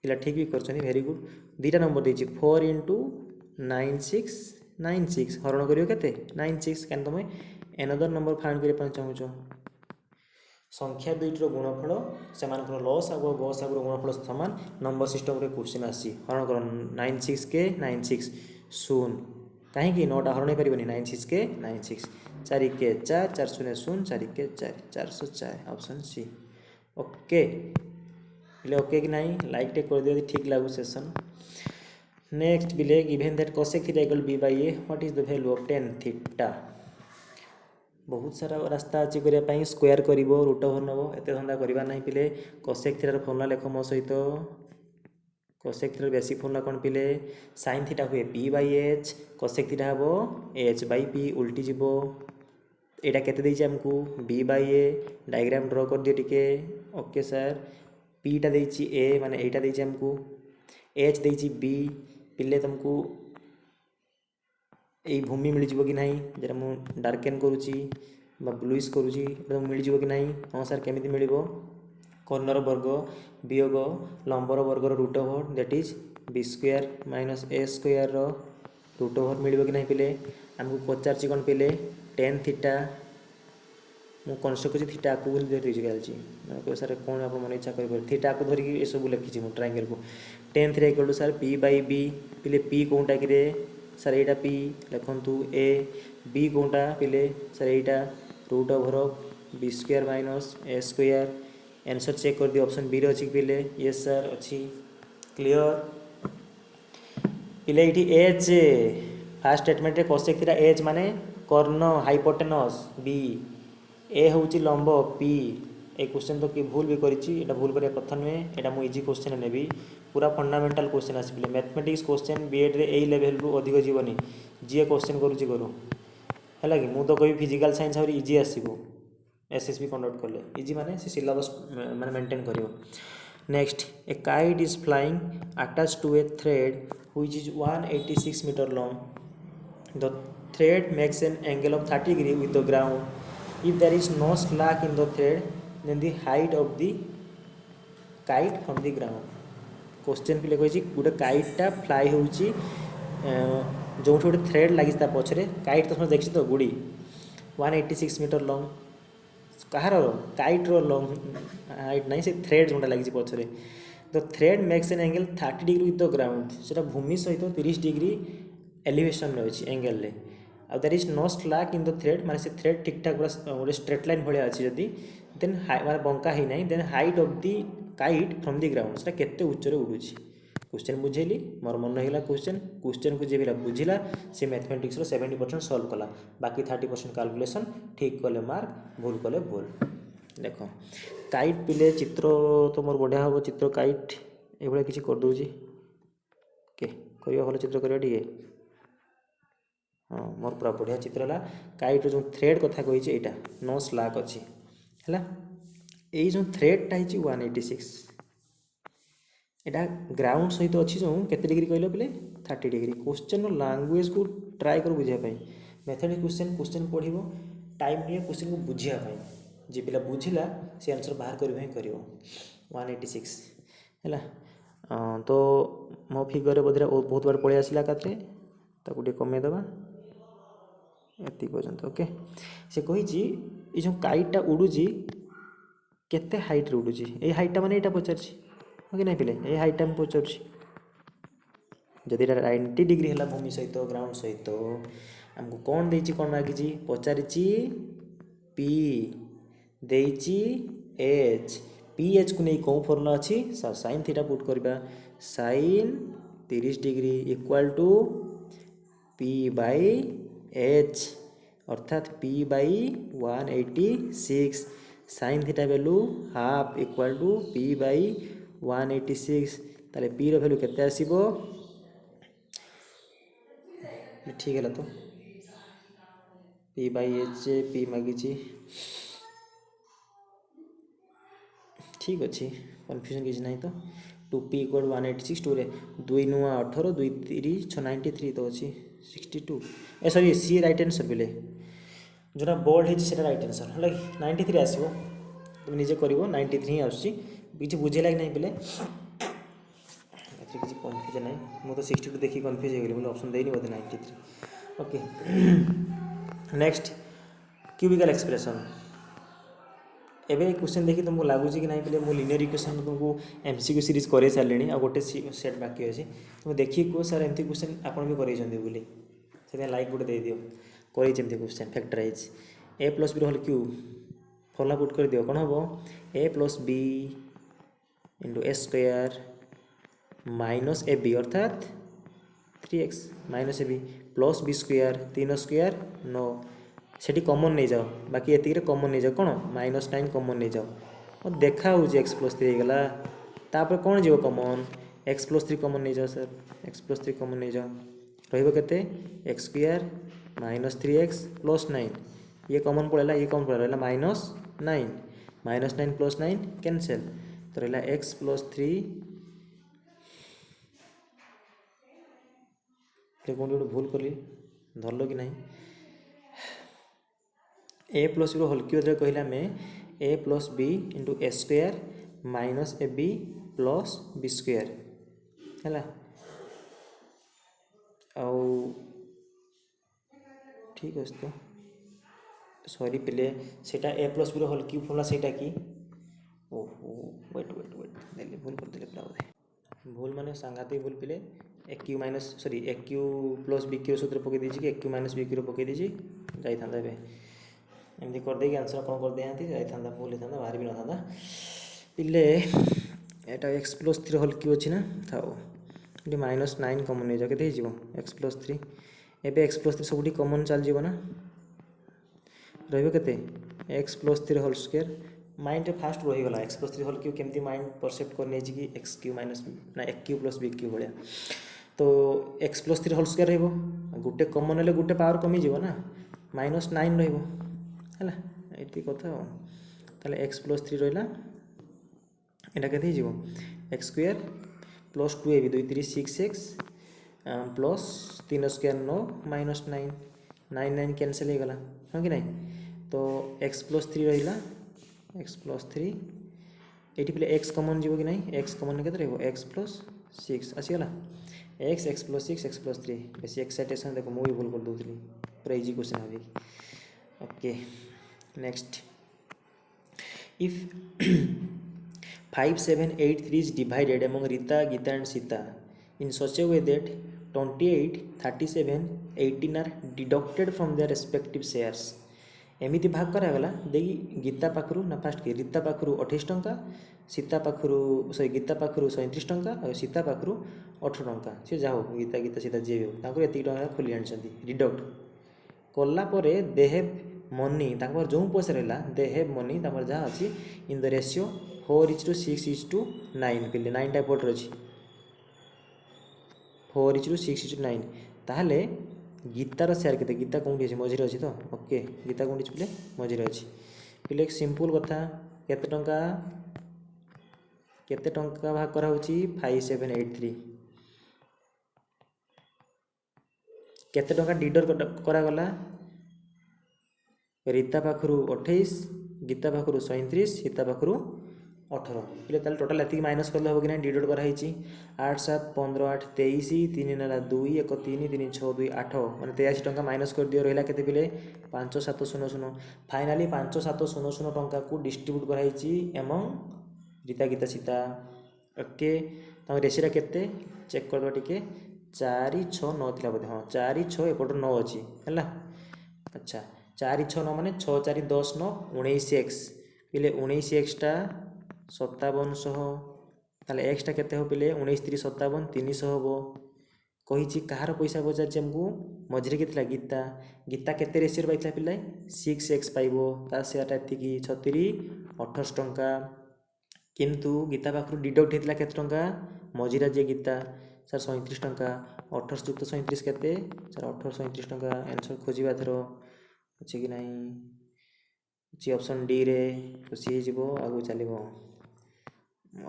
पिला ठीक भी कर वेरी गुड 2टा नंबर देती 4 इंटू 9696 हरण करियो केते 96 क्या तुम एनदर नंबर फाइंड करने चाहूँ संख्या दुईटर गुणफल से लस आगु गस आगुर गुणफल सामान नंबर सिस्टम क्वेश्चन आसी हरण कर 96 के 96 0 कहीं 9टा हरण पारे 9 6 के 9 6 4 के 4 4 0 0 4 के 4 404 ऑप्शन सी। ओके बिले ओके कि नहीं लाइक टे कर दियो ठीक लागू सेशन। नेक्स्ट बिले given that cosec theta equal b by a what is the value of tan theta. बहुत सारा रास्ता अच्छी करने स्क्वायर कर रूट ओवर नब एत धंदा करवा ना पिले। cosec थीटार फर्मुला लेख मो सहित cosec थीटार बेसिक फर्मुला कौन पिले sin थीटा हुए p by h cosec theta हम h बाय p उल्टी जीव यहाँ के आमको b बाय a डायग्राम ड्र कर दियो टिके। ओके सर p टा देछि a माने एटा देछि आमको h देछि b पिले तुमको यही भूमि मिल जाव कि नहीं जरा मुझे डार्केन करुच्ची ब्लूइश करुच्ची मिल जाव कि नहीं। हाँ सर केमी मिल कर्णर वर्ग वियोग लंबर वर्गर root over that is B square minus A square root over मिल कि नहीं पिले। आमको पचार कौन पिले tan थीटा मुझे कनसेप्ट कर थीटा को धरी सर कौन आप मन इच्छा कर थीटा को धरिकी ये सब लिखी मुझे ट्रायंगल को tan theta equal to sir p by b पिले p कौनटा कि सर यहाँ पी लिखु ए बी कौनटा पिले सर यहाँ root over B square minus A square answer check कर दिए ऑप्शन बी रे अच्छी पिले यस सर अच्छी क्लियर पिले ये एच फास्ट स्टेटमेंट रे cosec थीटा एच माने कर्ण हाइपोटेनस बी ए हूँ लंब पी ए क्वेश्चन तो कि भूल भी करा भूल कर कथा नुहे यहाँ मुझे इजी क्वेश्चन नेबी पूरा फंडामेंटाल क्वेश्चन आसपे मैथमेटिक्स क्वेश्चन बीएड रे ए लेवल रु अधिक जीवनी जी क्वेश्चन करुच्ची करू है कि मुझे तो कभी फिजिकल साइंस आहुरी इजी आसो एसएसबी कंडक्ट कले इजी माने से सिलेबस माने मेंटेन करियो। Next a kite is flying attach to a thread which is 186 metre long the thread makes an angle of 30 degree with the ground if there is no slack in the thread then the height of the kite from the ground. Question पे कही गोटे काइटा fly हो जो गोटे thread लगी पछरे kite तो देखी तो गुड़ी 186 मीटर लॉन्ग कहार काइट्र लॉन्ग हाइट नहीं से थ्रेड जोटा लगी पछरे the thread makes an angle 30 degree with the ground से भूमि सहित 30 डिग्री एलिवेशन अच्छी एंगल आउ there is no slack in the thread माने से थ्रेड ठीक ठाक गोटे स्ट्रेट लाइन भाया अच्छी जदि देन माने बंका ही नहीं then height of the kite from the ground से केते उच्चरे उड़ुची क्वेश्चन बुझेली मोर मन होगा क्वेश्चन को जी भी बुझिला से मैथमेटिक्स 70% सॉल्व कला बाकी 30% कैलकुलेशन ठीक कले मार्क भूल कले भूल। देख काइट पिले चित्र तो मोर बढ़िया हम चित्र काइट ये किसी कर दूची के कर भल चित्र कर हाँ मोर पूरा बढ़िया चित्र है काइट जो थ्रेड कथा कही यहाँ नो स्लैक अच्छी है यही जो थ्रेडटा है 186 यहाँ ग्राउंड सहित अच्छी जो केते डिग्री कहल पे 30 डिग्री क्वेश्चन लैंग्वेज को ट्राए कर बुझापी मैथमेटिक्स क्वेश्चन पढ़ टाइम नहीं क्वेश्चन को बुझापी जी पिला बुझिला से आंसर बाहर कर 186 है तो मो फिगर बोधे बहुत बार पलि आसला एकाथे कमेदेवा ये पर्यंत ओके से कही जो काइटा उड़ूची केते हाइट रे उड़ूची ये हाइटा माने यहाँ पचार ओके नहीं पिले ये हाइटा मैं पचार जदि 90 डिग्री है भूमि सहित ग्राउंड सहित आमको कौन देची कौन मागिची पचारिची पी देची एच पी एच को नहीं कौन फर्मुला अच्छी साइन थीटा पुट करबा sine 30 degree equal to P by H अर्थात P by 186 sine theta value half equal to P by 186 ताले पी रो वैल्यू केते आसीबो ठीक है तो पी बाय एच पी मागिची ठीक अच्छे कन्फ्यूजन किसी ना तो 2p इक्वल 186 टू रे 2 नुआ 18 2 3 6 93 तो अच्छी 62 ए सॉरी सी राइट आंसर बोले जोटा बोल्ड है राइट आंसर है 93 आसो तुम निजे कर 93 ही आसी किसी बुझेगा कि नहीं बोले किसी कन्फ्यूजन ना मुझे तो 62 देखिए कन्फ्यूज हो गली बोले ऑप्शन देनी बोलते 93 ओके। नेक्स्ट क्यूबिकल एक्सप्रेशन एवं क्वेश्चन देखिए तुमको लगुच कि नहीं मुझे लिनियर इक्वेशन तुमको एमसीक्यू सीरीज कर सारे आ गोटे सेट बाकी अच्छे तुम देखिए कह सर एमती क्वेश्चन आप भी कर बोली से लाइक गोटे दे दियो करी question factorise A plus B whole cube formula put कर दियो कौन हम A plus B into A square minus A B अर्थात 3x minus A B plus B square 3 square 9 सेठी कॉमन नहीं जाओ बाकी एतिक कॉमन नहीं जाओ कौन -9 कॉमन नहीं जाओ और देखा हो एक्स प्लस 3 होगा तापर कौन जीव कॉमन एक्स प्लस 3 कॉमन नहीं जाओ सर एक्स प्लस 3 कॉमन नहीं जाओ रहिबो केते x square minus 3x plus 9 ये कॉमन पड़ेगा ये कॉमन पड़ेगा -9 प्लस 9 कैंसल तो रहा एक्स प्लस 3 कौन गोटे भूल कली धरल कि नहीं A plus B whole cube कहला में A plus B into A square minus A B plus B square है आउ ठीक अच्छे तो सॉरी पिले सेटा A plus B whole cube formula सेटा कि ओहो वेट देली भूल कर देले पूरा बोधे भूल माने सांघातिक भूल पिले ए क्यू माइनस सॉरी ए क्यू प्लस बी क्यू सूत्र पकई दीजिए कि ए क्यू माइनस बी क्यू पकई दीजिए जाइए ए एमती करदे आंसर कौन कर दिखाती जाता भूल होता बाहर भी ना पिले एटा एक्स प्लस 3 होल क्यू अच्छी ना था ये -9 कमन नहीं जाए एक्स प्लस 3 एबे एक्स प्लस 3 सब कमन चल जाए ना रहिबो X plus 3 whole square mind first रहीगला एक्स प्लस 3 होल क्यू केमती माइंड परसेप्ट कर नहीं कि एक्स क्यू माइनस ना A cube plus B cube भाया तो एक्स प्लस 3 होल स्क्वायर रहिबो गोटे कमन हेले गोटे पावर कमी जीव ना -9 रहिबो है ये कथा ताले एक्स प्लस 3 रहा यहाँ के x square plus 2 A B 2 3 6x plus 3 square 9 -9 9 cancel हो गला हाँ कि नहीं तो एक्स प्लस 3 रहा एक्स प्लस 3 ये पे एक्स कमन जीव कि नहीं एक्स कमन के एक्स प्लस 6 आसीगला एक्स प्लस 6 एक्स प्लस 3 बेसी एक्साइटेशन देखो मुझे भूल कर दूसरी पूरा इजी क्वेश्चन अभी okay next if 5 7 8 3 is divided among Rita Gita and Sita in such a way that 28 37 18 are deducted from their respective shares एमिति भाग करागला देखी गीता पाखु ना फास्ट के रीता पाखु 28 टंका सीता पाखु सॉरी गीता पाखु 37 टंका और सीता पाखु 18 टंका सी जाओ गीता गीता सीता जी हो एति टंका खोली आनी रिडक्ट कलापर दे हैव मनी जो पैसा रहा दे हैव मनी जहाँ अच्छी इन द रेशियो 4:6:9 पिले 9 टाइप ऑर्डर अच्छी 4:6:9 ताहले गीतार शेयर के गीता कौटी अच्छी मझे अच्छी तो ओके गीता कौटी पिले मझे अच्छी पिले एक सिंपल कथा केते टंका भाग करा 5783 केते टंका डिडर करागला रीता पाखु 28 गीता पाखु 37 सीता पाखु 18 पे टोटाल ये माइनस कर हम कि ना डिडक्ट कराई 8 7 15 8 23 3 ना 2 1 3 3 6 2 8 मैंने 83 टंका माइनस कर दियो रहा के पिले 5700 फाइनाली 5700 टंका को डिस्ट्रीब्यूट कराई एमंग रीता गीता सीता ओके तम रेसीटा केते चेक करवा टिके 4 6 9 थी बोधे हाँ 4 6 एपट 9 अच्छी है अच्छा 4 6 9 माने 6 4 10 9 19x पिले 19x टा 5700 ताले x टा केते हो पिले 19 3 57 300 हो कही कहार पैसा पचार आमको मझे के गीता गीता केते रेशियो पाई पिले 6x पाइबो ता शेयरटा एतिकी 28 टंका किंतु गीता पाखु डिडक्ट होता केते टंका मझिरा जे गीता सर 37 टंका 28 युक्त 37 केते सर 18 37 टंका आंसर खोजिबा थरो अच्छे कि नहीं अच्छी ऑप्शन डी रे तो सी जीवो आगु चलो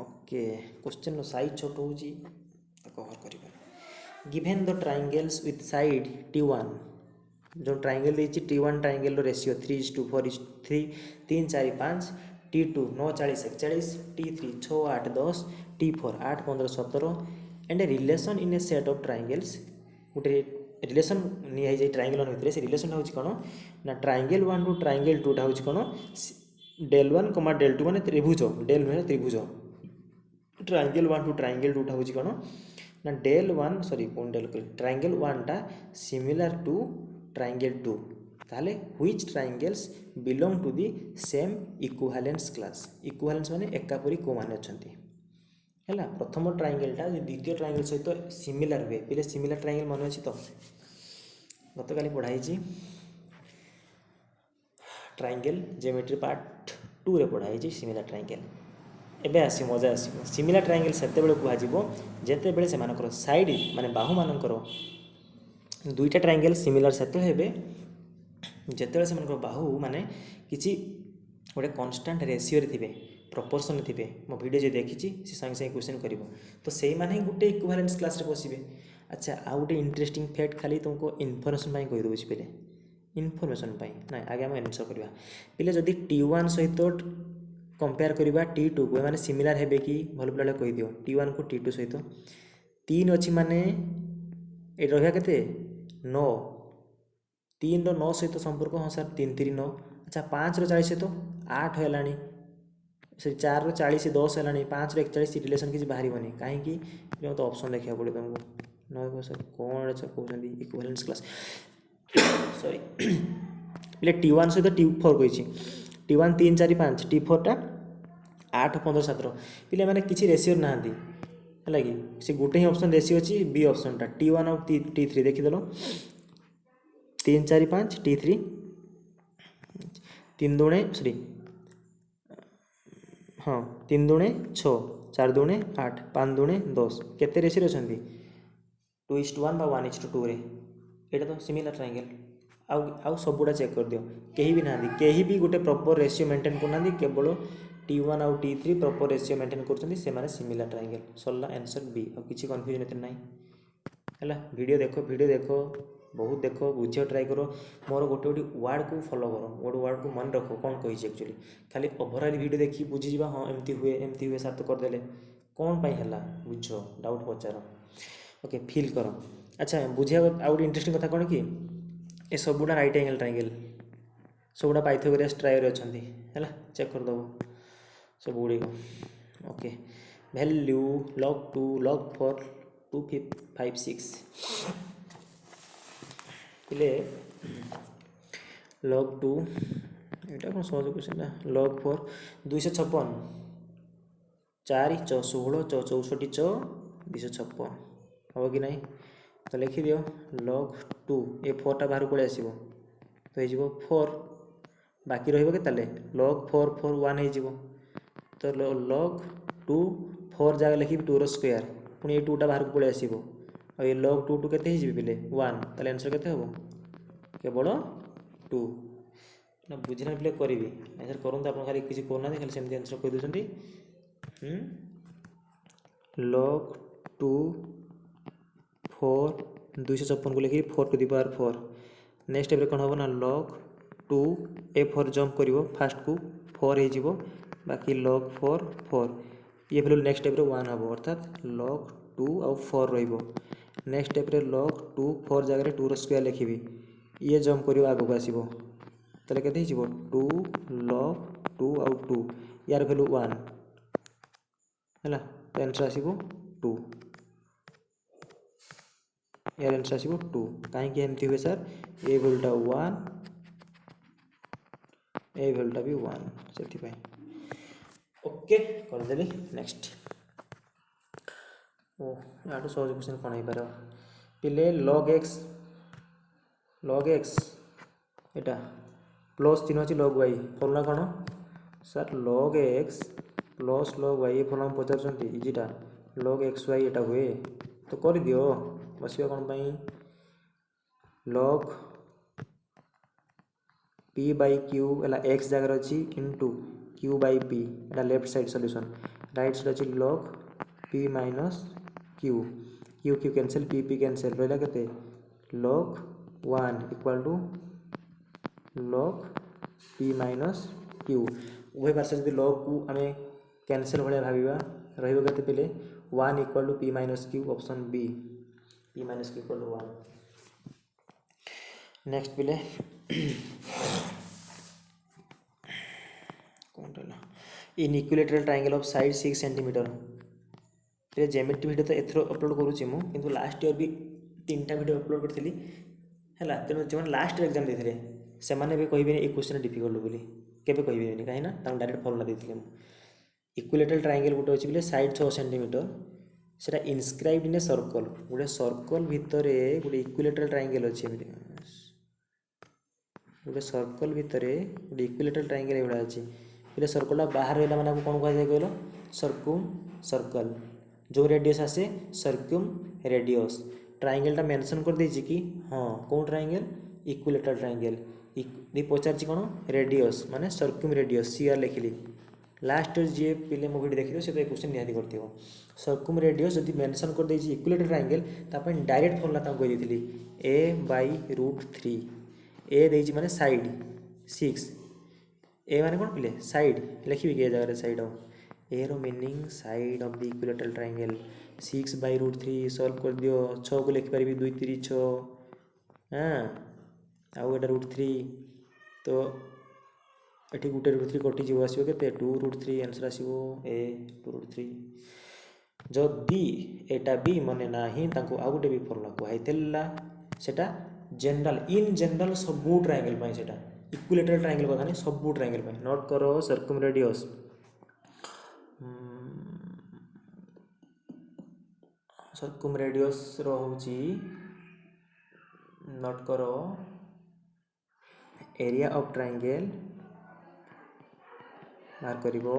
ओके क्वेश्चन साइज छोट हो कवर कर given the triangles with side T1 जो ट्रायंगल देछि T1 triangle row ratio 3:4:3 3 4 5 T2 9 40 41 T3 6 8 10 T4 8 15 17 and a relation in A set of triangles गोटे रिलेशन नहीं जाए ट्रायंगल भितर से रिलेशन हूँ कौन ना ट्रायंगल 1 टू ट्रायंगल 2 टा हूँ कौन del 1 कमा del 2 माने त्रिभुज del नुहे त्रिभुज ट्रायंगल 1 टू ट्रायंगल 2 टा हूँ कौन ना डेल वन सॉरी कौन डेल ट्रायंगल वन टा सिमिलर टू ट्रायंगल टू ताहले which triangles belong to the same equivalence class equivalence माने एकापरी को माने अछंती है प्रथम ट्रायंगलटा द्वितीय ट्रायंगल सहित सिमिलर हुए पे सिमिलर ट्रायंगल मन अच्छी तो गत काली पढ़ाई ट्रायंगल ज्योमेट्री पार्ट 2 रे पढ़ाई सिमिलर ट्रायंगल एबे आसी मजा आसी सिमिलर ट्रायंगल सेते बेले कुहाजिबो जेते बेले से मानकर साइड माने बाहु मानकर दुईटा ट्रायंगल सिमिलर सेते हेबे जेते से मानकर बाहु माने किछि गोटे कन्स्टांट रेशियो रे थिबे प्रपोर्शन थे मो भिडियो जो देखी से संगे संगे क्वेश्चन कर तो से माने गोटे इक्विवेलेंस क्लास रे बसिबे। अच्छा आउ गोटे इंटरेस्टिंग फैक्ट खाली तुमको इनफॉरमेशन पाई कहि दोछि पहले इनफॉरमेशन पाई ना आगे हम आंसर करबा पहले जदि T1 सहित कंपेयर करबा T2 को माने सिमिलर हेबे कि भल भल कहि दियो T1 को T2 सहित 3 अछि माने ए रहया केते 9 3 रो 9 सहित संपर्क हां सर 3 3 9 अच्छा 5 रो 40 सहित 8 हेलानी से 4 रो 40 10 हेलानी 5 रो 41 रिलेशन किसी बाहरी बनी काहे कि तो ऑप्शन देखिया पड़े तुमको 9 को सर कोन अच्छा कहउछंदी इक्विवेलेंस क्लास सॉरी ले T1 सहित T4 कहिछि T1 3 4 5 T4 टा 8 15 17 पिले माने किछि रेशियो नाहंती है कि से गोटे ही ऑप्शन रेशियो अछि बी ऑप्शन टा T1 और T3 देखि देलो 3 4 5 T3 3 दुणे सॉरी हाँ 3 दुणे 6 4 दुणे 8 5 दुणे 10 केते रेशियो अछंती 2:1 बा 1:2 रे एटा तो सिमिलर ट्रायंगल आउ सबुड़ा चेक कर दियो कहीं भी ना कहीं भी गोटे प्रॉपर रेशियो मेंटेन करना केवल T1 आउ T3 प्रॉपर रेशियो मेंटेन करछंती से माने सिमिलर ट्रायंगल सल्ला आंसर बी आ किछि कंफ्यूजन एते नाही हला वीडियो देखो बहुत देखो बुझियो ट्राई करो मोर गोटे गोटे वर्ड को फॉलो करो गोटे वर्ड को मन रखो कौन कहि एक्चुअली खाली ओवरऑल वीडियो देखि बुझी जिबा हां एमती हुए साथ कर देले कौन पाई हला बुझो डाउट पचारो ओके फील करो। अच्छा बुझिया आउ इंटरेस्टिंग कथा कोन कि ए सबुडा राइट एंगल ट्रायंगल सबुडा पाइथागोरस ट्रायर अछंती हैला चेक कर दबो सब गुडी को ओके वैल्यू log 2 log 4 2 5 6 इले log 2 एटा कोन सहज क्वेश्चन log 4 256 4 16 64 256 हो कि नहीं तो लिखि दियो log 2 ए 4 टा बाहर पळे आसीबो तो हे जिवो 4 बाकी रहिबो के ताले log 4 4 1 हे जिवो तो log 2 4 जगह लिखि 2 रो स्क्वायर पुनी ए 2 टा बाहर पळे आसीबो और ये log 2 केते हे जिबे पिले 1 ताले आंसर केते हबो केवल 2 ना बुझिना पिले करबी आंसर करन त अपन खाली किछि कोना दे खाली सेमति आंसर कहि दोछंती log 2 4 256 को लिखि 4 to the power 4 next step रे कोन होबो ना log 2 ए 4 जंप करिवो फास्ट को 4 हे जिवो बाकी log 4 4 ये वैल्यू नेक्स्ट स्टेप रे 1 हबो अर्थात log 2 और 4 रहिबो नेक्स्ट स्टेप रे log 2 4 जगह रे 2 रो स्क्वायर लिखिबी ये जंप करिवो आगो को आसीबो तले केते हे जिवो 2 log 2 और 2 यार वैल्यू 1 हैला तो आंसर आसीबो 2 यार आंसर आसीबो 2 काहे कि एमती हुए सर ए वैल्यूटा 1 ए वैल्यूटा भी 1 सेति पय ओके कर देली नेक्स्ट ओ याडू सहज क्वेश्चन कोन हे पारो पिले log x एटा प्लस 3 अछि log y फॉर्मूला कोन sir log x plus log y formula पचारछंती इजीटा log xy एटा हुए तो कर दियो बसिया कोन पई log p by q एला x जगह अछि इनटू q by p एटा left side solution right side अछि log p minus q q q cancel p p cancel रहला केते log 1 equal to log p minus q ओहे पासे जदि log को हमें कैंसिल भले भाबिबा रहिबो केते पले 1 equal to p minus q option B p minus q equal to 1 next पले कौन रहला in equilateral triangle of side 6 centimetre फिर जेमेट्री वीडियो तो एथर अपलोड करुँची मु किंतु लास्ट ईयर भी 3टा वीडियो अपलोड करी है तेणु जो लास्ट एग्जाम देते से भी कहे ये क्वेश्चन डिफिकल्ट बोली केवे कहे कहीं डायरेक्ट फर्मुला देती इक्विलेटरल ट्रायंगल गोटे अच्छे बोले साइड 6 सेंटीमीटर सेटा इनस्क्राइब्ड इन ए सर्कल गोटे सर्कल भितर गोटे इक्विलेटरल ट्रायंगल अच्छे गोटे सर्कल भितर गोटे इक्विलेटरल ट्रायंगल ये अच्छी बोले सर्कलटा बाहर रहा मैंने आपको कौन कहुए कहल सर्कुम सर्कल जो रेडियस आसे सर्क्यूम रेडियस ट्रायंगलटा मेंशन कर देछि कि हाँ कौन ट्रायंगल इक्विलेटरल ट्रायंगल ये पचार कौन रेडियस माने सर्क्यूम रेडियस सीआर लिखिली लास्ट जी पिले मो वीडियो देखिए से तो क्वेश्चन निहाती कर सर्क्यूम रेडियस जब मेंशन कर देछि इक्विलेटरल ट्रायंगल तापर डायरेक्ट फॉर्मूला कही देथिली a/√3 ए देछि माने साइड 6 ए माने कौन पिले साइड लिखिबे कि जगह साइड ए रो meaning side of the equilateral triangle 6/√3 solve कर दियो 6 को लिखि पारिबी 2 3 6 हाँ आउ एटा √3 तो ये गोटे √3 कटिज आसो के 2√3 आंसर आसो ए 2√3 जदि एटा भी मने नाही तांको आउ गोटे भी फॉर्मूला कहैतेला सेटा जनरल इन जनरल सबू ट्रायंगल पाई सेटा इक्विलेटरल ट्रायंगल कथा नहीं सबू ट्रायंगल पाई नोट करो सर्कम रेडियस सर्कम रेडियस रोची नोट करो एरिया ऑफ ट्रायंगल बाहर करिवो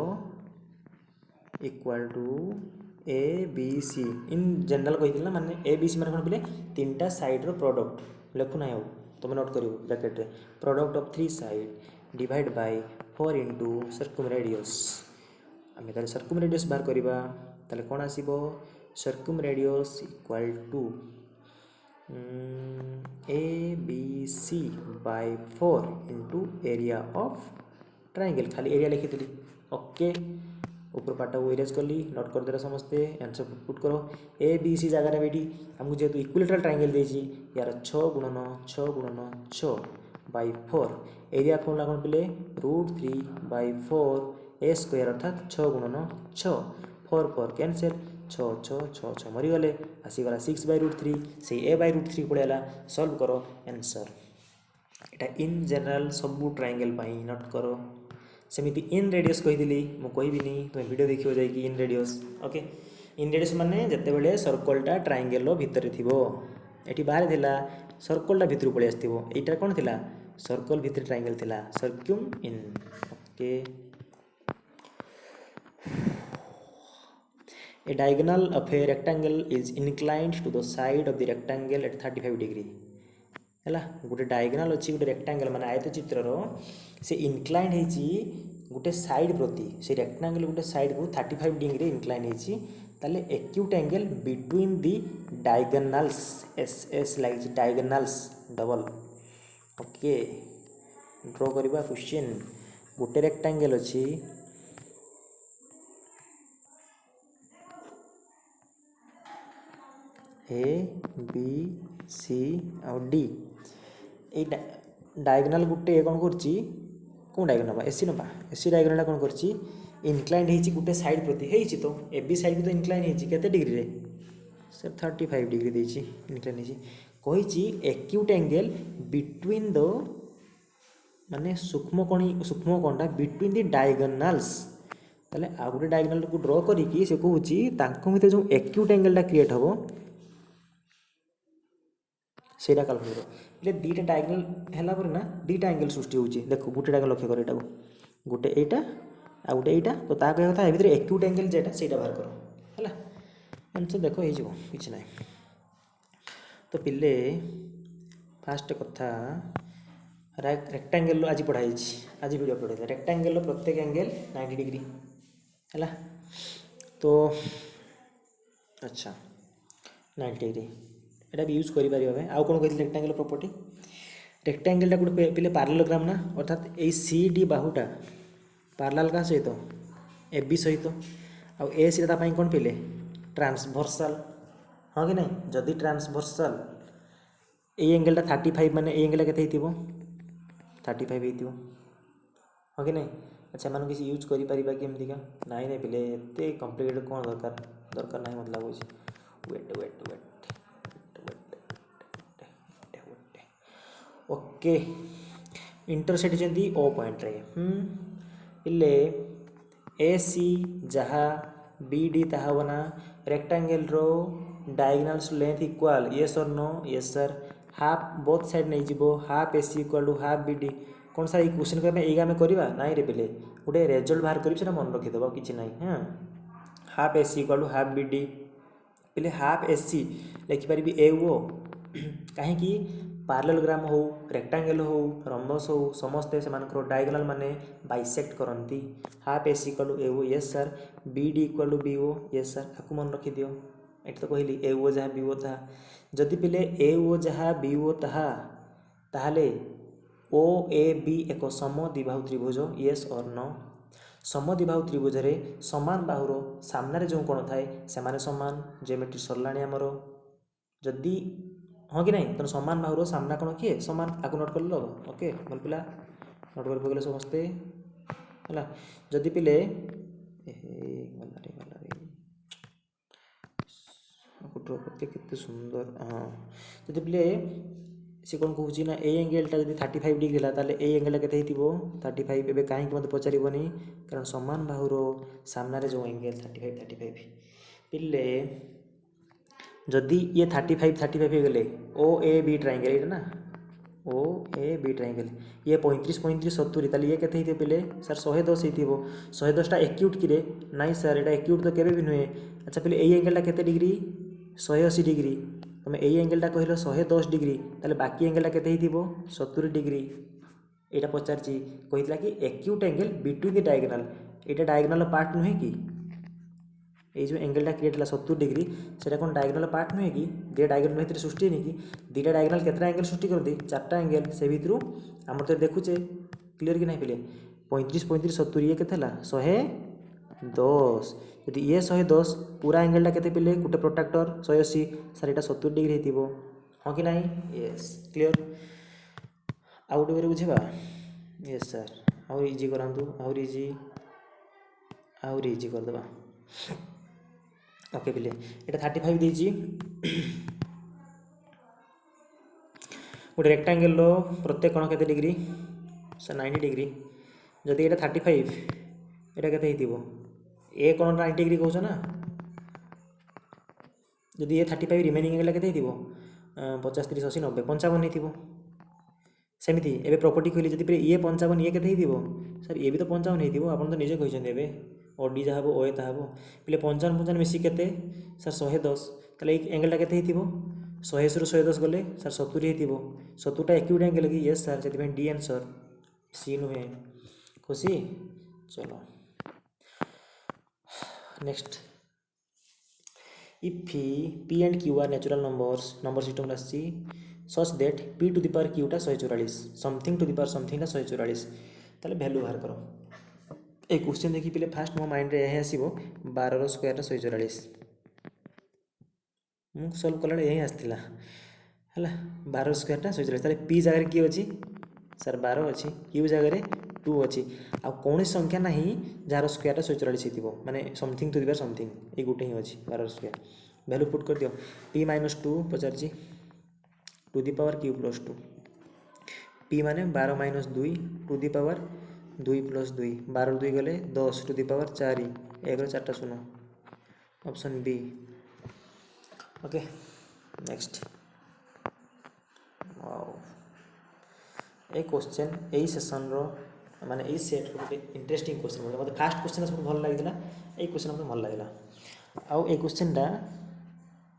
equal to A B C in general कही माने ए बी सी माने कौन बोले 3टा साइड रो प्रोडक्ट लिखु ना तुम नोट करिवो ब्रैकेट रे product of 3 side divide by 4 into circum radius आम ताले सर्कम रेडियस बाहर करिबा ताले कौन आसीबो circum radius equal to A B C by 4 into area of triangle खाली एरिया लिखी ओके ऊपर पार्ट को इरेज कली नोट कर देला समस्ते आंसर पुट करो ए बी सी जगह बेटी हमको जेहेतु इक्विलेटरल ट्रायंगल देछि यार 6 गुणन 6 गुणन 6 बाय 4 एरिया फॉर्मूला कौन पिले √3/4 ए स्क्वायर अर्थात 6 गुणन 6 4 4 कैंसिल 6 6 6 6 मरीगले आसीगला 6/√3 से a/√3 पड़ेगा सॉल्व करो आंसर एटा इन जनरल सबू ट्रायंगल पाई नोट करो सेमिति इन रेडियस कहीदी मुझे तुम वीडियो देखियो जाइए इन रेडियस ओके इन रेडियस माने जिते बड़े सर्कलटा ट्रायंगल भितर थी ये बाहर थिला सर्कलटा भितर पलि आसो यहाँ कौन थिला सर्कल भितर ट्रायंगल थिला circum in okay a diagonal of a rectangle is inclined to the side of the rectangle at 35 degree है गोटे डायगोनल अच्छी गोटे रेक्टेंगल माने आयत चित्र से इनक्लाइंड होती गोटे साइड प्रति से रेक्टेंगल गोटे साइड को 35 डिग्री इनक्लाइन होती ताले acute angle between the diagonals S S लगी डायगोनल्स डबल ओके ड्रॉ करवा क्वेश्चन गोटे रेक्टेंगल अच्छी ए बी सी और डी ये डायगोनल गोटे कौन करची कौन डायगोनल नवा एसी नवा एसी डायगोनल कौन करची इनक्लाइन होती गोटे साइड प्रति होती तो ए बी साइड को तो इनक्लाइन होती केते डिग्री रे सर 35 डिग्री देची इनक्लाइन होती कही एक्यूट एंगल बिटवीन द माने सूक्ष्म कोणटा बिटवीन द डायगोनल्स ताले आ गोटे डायगोनल को ड्रॉ करिकी से कहूची तांको भितर जो एक्यूट एंगलटा क्रिएट हबो सेटा कैलकुलेट ले दीटा डायगोनल हैला पर ना दीटा एंगल सृष्टि होची देखो गोटे डायगोनल लक्ष्य कर एटा गोटे एटा आ गोटे एटा तो ता कहया था ए भीतर एक्यूट एंगल जेटा सेटा बाहर करो हैला आंसर देखो हे जिवो किछ नै तो पिले फास्ट कथा रेक्टेंगल आज पढ़ाई आज वीडियो अपलोड होता रेक्टेंगल प्रत्येक एंगल 90 डिग्री हैला तो अच्छा 90 डिग्री एटा भी यूज करि पारि हबे आउ कोन कहथि रेक्टेंगल प्रॉपर्टी रेक्टेंगलटा गुटे पिले पैरेललोग्राम ना अर्थात ए सी डी बाहुटा पैरेलल का सहित ए बी सहित आ ए सी ता कोन पिले ट्रांसवर्सल हाँ कि नहीं जदि ट्रांसवर्सल ए एंगलटा 35 माने ए एंगल केते हितिबो 35 हितिबो हाँ कि नहीं अच्छा मान किसी यूज करि परिबा केमती का नहीं नहीं पिले एते कॉम्प्लिकेटेड कोन दरकार दरकार नहीं मत लगुच wait wait wait okay intersect जमी ओ पॉइंट रे इले ए सी जहाँ बी डी ताहा बना रेक्टांगल रो डायगोनल्स लेंथ इक्वल यस और no yes sir half both side नहीं जीवो half A C equal to half B D कौन सा क्वेश्चन को यही आम करवा नाई रे पे गोटे रेजल्ट बाहर कर मन रखीदेव कि ना हाँ half A C equal to half B D पे हाफ ए सी लिखिपारि ए ओ कहीं पार्लेलोग्राम हो रेक्टांगल हो रम्बस हो समस्ते से डायगोनल माने बाइसेक्ट करती half A C equal to A O yes sir B D equal to B O yes sir आपको मन रखी दियो ये तो कहली ए ओ जहाँ बी ओ ताहा जदि पिले ए ओ जहाँ बी ओ ताहा ताहले ओ ए बी एक समद्विबाहु त्रिभुज यस और नो समद्विबाहु त्रिभुज रे समान बाहुर सामने जो कोण थाए से समान ज्योमेट्री सरलाणी आमर जदि हाँ कि नहीं तेना समान बाहुर सामना कोण किए समान आपको नोट कर लो ओके भल पिला नोट कर पकड़े समस्ते है जदि पिले ड्र करते केते सुंदर हाँ जदि पिले सी कौन कहूँ ना ए एंगेलटा जब 35 डिग्री है ताले ए एंगेलटा केते हिथिबो 35 एबे कहीं मत पचारिबनी कारण समान बाहुर सामने जो एंगेल 35 पिले जदि ये 35 गले ओ ए बी ट्रायंगल ये ना ओ ए बी ट्रायंगल ये 35 70 ताले ये केते हिथिबो पिले सर 110 हिथिबो 110टा एक्यूट किरे नाई सर एटा एक्यूट तो केबे भी नुहे अच्छा पिले ए एंगेलटा केते डिग्री 180 डिग्री तुम ए एंगेलटा कहल 110 डिग्री ताले बाकी एंगेलटा केते हिथिबो 70 डिग्री एटा पचारची कहितला कि acute angle between the diagonal Etah diagonal part नुहे कि ये जो एंगेलटा क्रिएट है 70 डिग्री से कौन डायगोनल पार्ट नुहे कि दे डायगोनल भीतर सृष्टि नहीं कि दीटा डायगोनल केतना एंगल सृष्टि करती 4टा एंगल से भितर आम तो देखुचे क्लीयर कि नहीं पे 35 70 ये केते 110 यदि ये 110 पूरा एंगेलटा केते पिले गोटे प्रोट्राक्टर 180 सर एटा 70 डिग्री हिथिबो हाँ कि नहीं यस क्लीयर आउ गोटे बुझेबा यस सर आउ इजी करांतु आउ इजी करदेबा ओके पिले एटा 35 देजी गोटे रेक्टांगल रो प्रत्येक कोण केते डिग्री सर 90 डिग्री जदि एटा 35 एटा केते हिथिबो ए कोण 90 डिग्री कहउछ ना जदि ए 35 रिमेनिंग एंगल केते हिथिबो 50 30 80 90 55 हिथिबो सेमिति एबे प्रॉपर्टी कहली जदि ये 55 ये केते हिथिबो सर ये भी तो 55 हिथिबो आपण तो निजे कहिसन एबे ओडी जहाँ ओ ए ताहाबो पिले 55 मिसी केते सर 110 ताले एंगलटा केते हिथिबो 180 रु 110 गले सर 70 हिथिबो 70टा एक्यूट एंगल कि यस सर से डी आंसर सी नुहे खुशी चलो next if P and Q are natural number system आसी such that P to the power क्यूटा 144 समथिंग टू द पावर समथिंगटा 144 ताले वैल्यू बाहर करो ए क्वेश्चन देखी पे फास्ट मो माइंड रे यही आसीबो 12 स्क्वायर 144 मु सॉल्व कला यही आसथिला हला 12 स्क्वायर 144 ताले पी जगह की अछि सर 12 अछि क्यू जगह 2 अछि आ कौन संख्या नहीं जार स्क्वायर 144 हिथिबो माने something to the power something ए गुटे ही अछि 12 स्क्वायर वैल्यू पुट कर दियो p - 2 पचारजी to the power Q plus 2 p माने 12 - 2 टू द पावर 2 + 2 12 2 गले 10 टू द पावर 4 1 4टा शून्य option B okay next wow ए क्वेश्चन ए सेशन रो माने ए सेट गोटे इंटरेस्टिंग क्वेश्चन मतलब फास्ट क्वेश्चन सब भल लागिला ए क्वेश्चन हमके भल लागिला आउ ए क्वेश्चनटा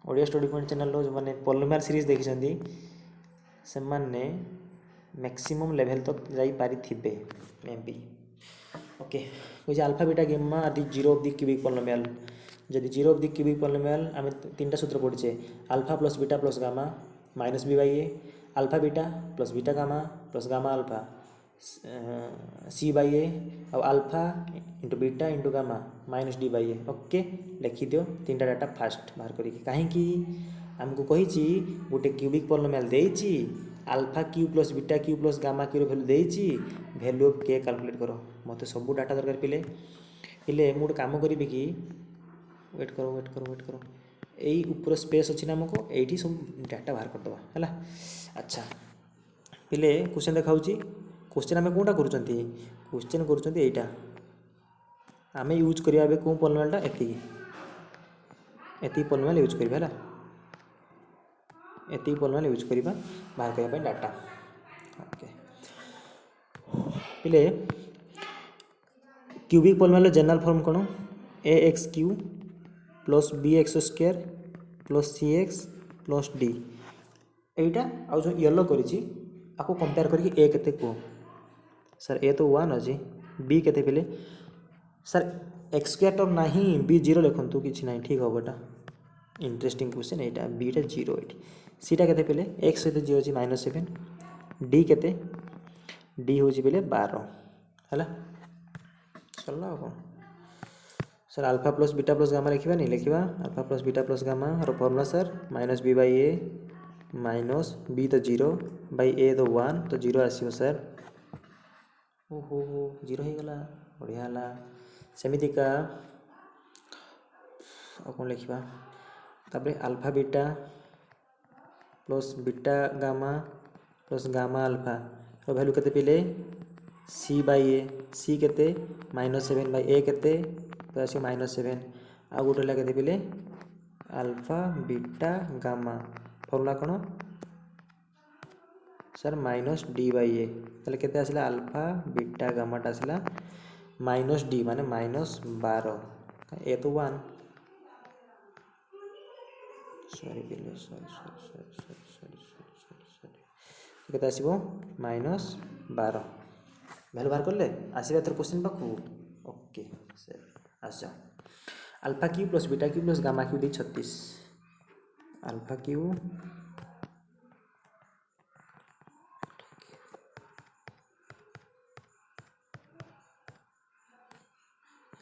ओडिया स्टडी पॉइंट चैनल रो जो माने पॉलिमर सीरीज देखिसंदी से माने मैक्सिमम लेवल तक जाई पारी थिबे मे बी ओके कोई अल्फा बीटा गामा आदि 0 ऑफ द क्यूबिक पॉलिनोमियल जदि 0 ऑफ द क्यूबिक पॉलिनोमियल आम 3टा सूत्र पढ़े alpha plus beta plus gamma minus B by A alpha beta plus beta gamma plus gamma alpha C by A और alpha into beta into gamma minus D by A okay लिखि दियो 3टा data fast बाहर करी कहीं आमको कही गोटे cubic polynomial देइछि alpha cube plus beta cube plus gamma cube value देइछि वैल्यू ऑफ के कैलकुलेट करो मते सब डाटा दरकार पिले पिले मु गोटे काम करी कि वेट करो यही ऊपर स्पेस अच्छी ना आमको ये सब डाटा बाहर करदे है। अच्छा पिले क्वेश्चन देखा क्वेश्चन आम कौटा क्वेश्चन करूँ आम यूज करा कौन पॉलिनोमियलटा एति पॉलिनोमियल यूज करवा है एति पॉलिनोमियल यूज करवा बाहर करने डाटा। ओके पिले क्यूबिक पॉलिनोमियल जनरल फॉर्म कौन A X cube plus B X square plus C X plus D एटा आ जो येलो करी आपको कंपेयर करके ए केते कह सर ए तो 1 अच्छी बी केते पिले सर एक्स स्क्वायर तो नहीं बी 0 लिखु कि ना ठीक हम एटा इंटरेस्टिंग क्वेश्चन यहाँ बीटा 0 ये सीटा केते पिले एक्स सहित जी अच्छी -7 डी केते डी हूँ पिले 12 है सरला कौन sir alpha plus beta plus gamma लिखा नहीं लिखा alpha plus beta plus gamma formula sir -b by A minus B तो 0 बाई ए तो 1 तो 0 आसो सर ओहो 0 हो गला बढ़िया है सेमितिका कौन लिखा तापर alpha beta plus beta gamma plus gamma alpha value केते पिले सी बाई ए सी केते -7 बाई ए केते तो आस -7 आ गोटे है केते पिले अल्फा बीटा गामा फॉर्मूला कौन सर -d बाई ए ताले केते आसला अल्फा बीटा गामाटा आसला -d माने -12 ए तो 1 सॉरी पिले सॉरी केते आसीबो -12 वैल्यू बाहर करले आसबा एथर क्वेश्चन पाखु। ओके सर आस alpha cube plus beta cube plus gamma cube दी 36 अल्फा क्यू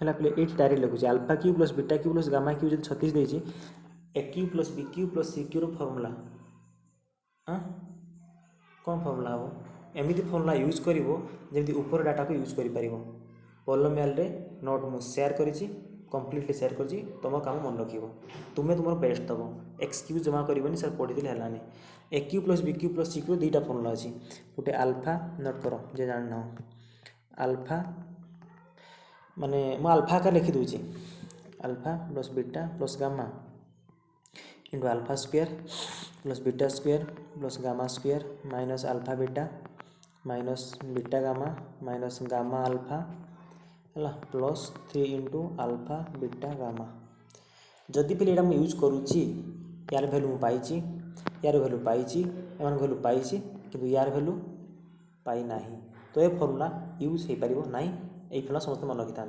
है पे ये डायरेक्ट लिखुचे alpha cube plus beta cube plus gamma cube जो 36 देती A cube plus B cube plus C cube formula हाँ कौन फॉर्मूला हम एमती फॉर्मूला यूज करमती ऊपर डाटा को यूज कर पॉलिनोमियल रे नोट मु शेयर करी कम्प्लीटली शेयर कर तुम काम मन रख तुम्हें तुम बेस्ट दब एक्सक्यूज जमा करनी सर पढ़ी है A cube plus B cube plus C cube दुईटा फॉर्मूला अच्छी गोटे अल्फा नोट कर जे जान ना अल्फा माने मु अल्फा आकार लिखी दूची alpha plus beta plus gamma into alpha square plus beta square plus gamma square minus alpha beta minus beta gamma minus gamma alpha है plus 3 into alpha beta gamma जदि पे यहाँ यूज करुच्ची यार भैल्यू पाई यार भैल्यू पाई एम भैल्यू पाई कि यार भैल्यू पाई ना तो ये फॉर्मूला यूज हो पार ना ये फॉर्मूला समस्त मन रखी था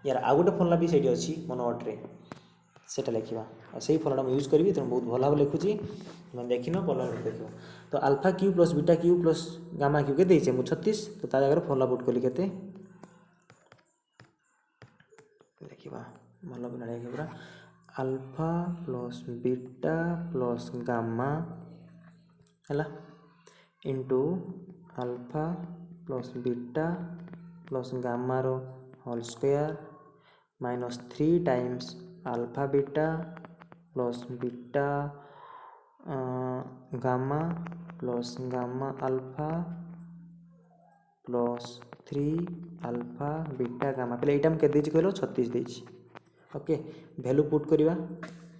यार आउ गोटे फॉर्मूला भी सही अच्छी मो नोट्रे सेटा लिखा और से फॉर्मूला मुझे यूज करी तेनाली बहुत भल भाव लिखुची तुम देख पॉलिनोमियल देख तो alpha cube plus beta cube plus gamma Q के मुझे 36 तो ता जगह फॉर्मूला पुट कली के देखा भल पिला लिखा पूरा alpha plus beta plus gamma है into alpha plus beta plus gamma रो whole square -3 times alpha beta plus beta gamma plus gamma alpha plus 3 alpha beta gamma पहले यहाँ मुझे कहल 36 देती ओके वैल्यू पुट करवा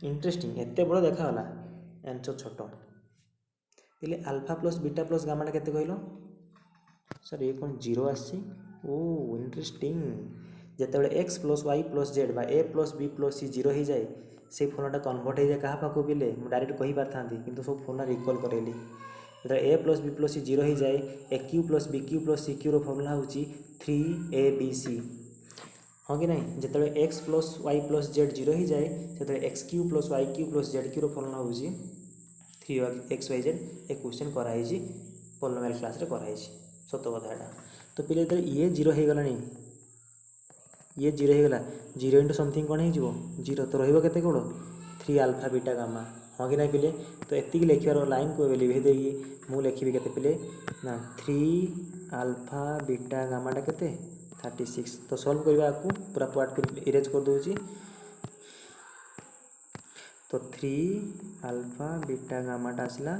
इंटरेस्टिंग एत बड़ देखाला आंसर छोट पहले अल्फा प्लस बीटा प्लस गामाटा केते कहल सर ये कौन 0 आसी ओ इंटरेस्टिंग जिते X plus Y plus Z बा ए प्लस बी प्लस सी 0 हो जाए से फॉर्मूलाटा कन्वर्ट हो जाए क्या पाक पिले मुझे डायरेक्ट कही पार था कि सब फॉर्मूला रिकॉल करेली जो A plus B plus C 0 हो जाए A cube plus B cube plus C cube formula हूँ 3abc हाँ कि नहीं जिते X plus Y plus Z 0 हो जाए से X cube plus Y cube plus Z cube formula हूँ 3xyz ए क्वेश्चन कराई पॉलिनोमियल क्लास रे कराई सत कथा यहाँ तो पिले जो ये 0 हो गला ये 0 हो गला 0 इंटू समथिंग कौन हो 0 तो रही कौन 3 अल्फा बीटा गामा हाँ कि नहीं पिले तो एति लिखार लाइन को लिभे देगी मुझे लिखी के पिले ना 3 अल्फा बीटा गामाटा के 36 तो सल्व करने को पूरा पार्ट को इरेज कर दूसरी तो 3 अल्फा बीटा गामाटा आसला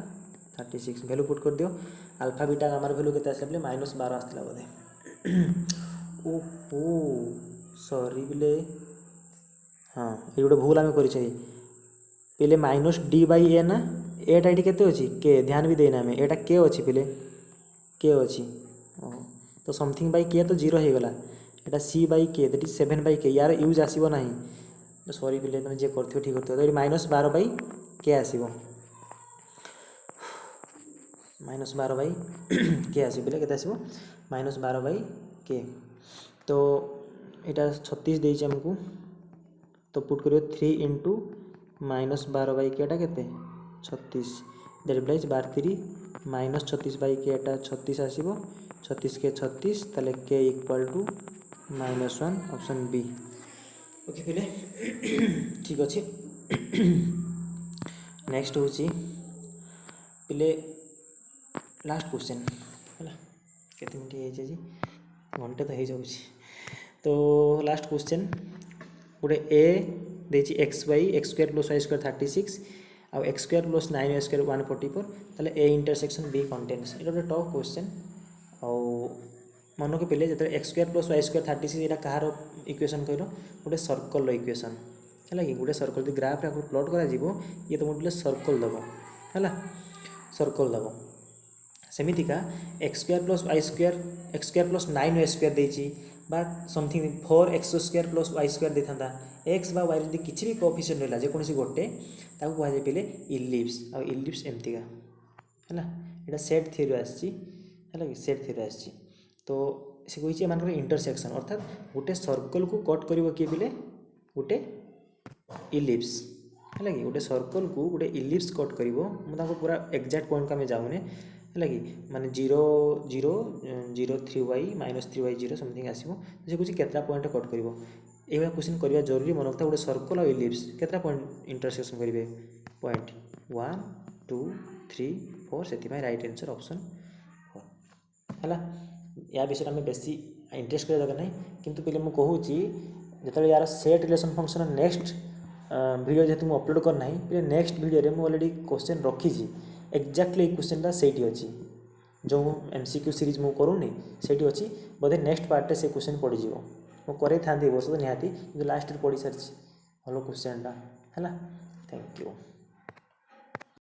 36 भैल्यू पुट कर दियो अल्फा बीटा गामार भैल्यू केते आसला बोले -12 आसला बोधे ओहो सॉरी बोले हाँ ये गोटे भूल आम कर पे -d/a ना एटा ये केते अच्छी के ध्यान भी देना आम एटा के अच्छी पे के अच्छी तो समथिंग बाई के तो 0 हो गला एटा c/k दैट इज 7/k यार यूज आसीबो नाही तो सॉरी पे तुम जे करथियो ठीक होतो तो -12/k आसीबो -12/k आसी बोले केते आसीबो -12/k तो एटा 36 देइछ हमकु तो पुट करियो 3 इंटू -12/k एटा केते 36 दैट इम्प्लाइज 12 -36/k एटा 36 आसीबो 36 36 ताले k equal to -1 option B okay पिले ठीक अच्छे नेक्स्ट हूँ पिले लास्ट क्वेश्चन है केते मिनट जी घंटे तो हो जाऊँ तो लास्ट क्वेश्चन गोटे ए देची x² + y² 36 आउ x² + 9y² 144 ताले ए इंटरसेक्शन बी कंटेन्स ये गोटे टफ क्वेश्चन आउ मन के पिले जो x² + y² 36 यहाँ कहार इक्वेशन कह गोटे सर्कल इक्वेशन है कि गोटे सर्कल जो ग्राफ रे प्लॉट करा ये तो गोटे सर्कल दब है सर्कल दब सेमितिका x² + y² x² + 9y² देची बा समथिंग 4x² + y² दे था x बा y यदि किसी भी कोएफिशिएंट रहा जेकोसी गोटे ताको कह जाए पे इलिप्स आ इलिप्स एमतीका है यहाँ सेट थ्योरी आसी है सेट थ्योरी आसी तो से कही एम इंटरसेक्शन अर्थात गोटे सर्कल को कट कर किए बोले गोटे इलिप्स है कि गोटे सर्कल को गोटे इलिप्स कट कर पूरा एक्जाक्ट पॉइंट को आम जाऊने है कि माने 0 0 0 3y -3y 0 समथिंग आसो से कुछ केतटा पॉइंट कट कर ये क्वेश्चन करवा जरूरी मन रखता गोटे सर्कल और इलिप्स केतटा पॉइंट इंटरसेक्शन करेंगे पॉइंट 1 2 3 4 से राइट आंसर ऑप्शन 4 है या विषय आम बेसी इंटरेस्ट करा दरकार ना किंतु पे मुझे कहूँ जो यार set relation function next video जेहतु मुझे अपलोड करना पे नेक्स्ट वीडियो में ऑलरेडी क्वेश्चन रखी एक्जाक्टली क्वेश्चन से अच्छी जो MCQ सीरीज मुझे करूनी से अच्छी बोधे नेक्स्ट पार्ट से क्वेश्चन पड़ज मुझे करे था वर्ष तो निहाती लास्ट पढ़ी सारी भल क्वेश्चनटा है थैंक यू।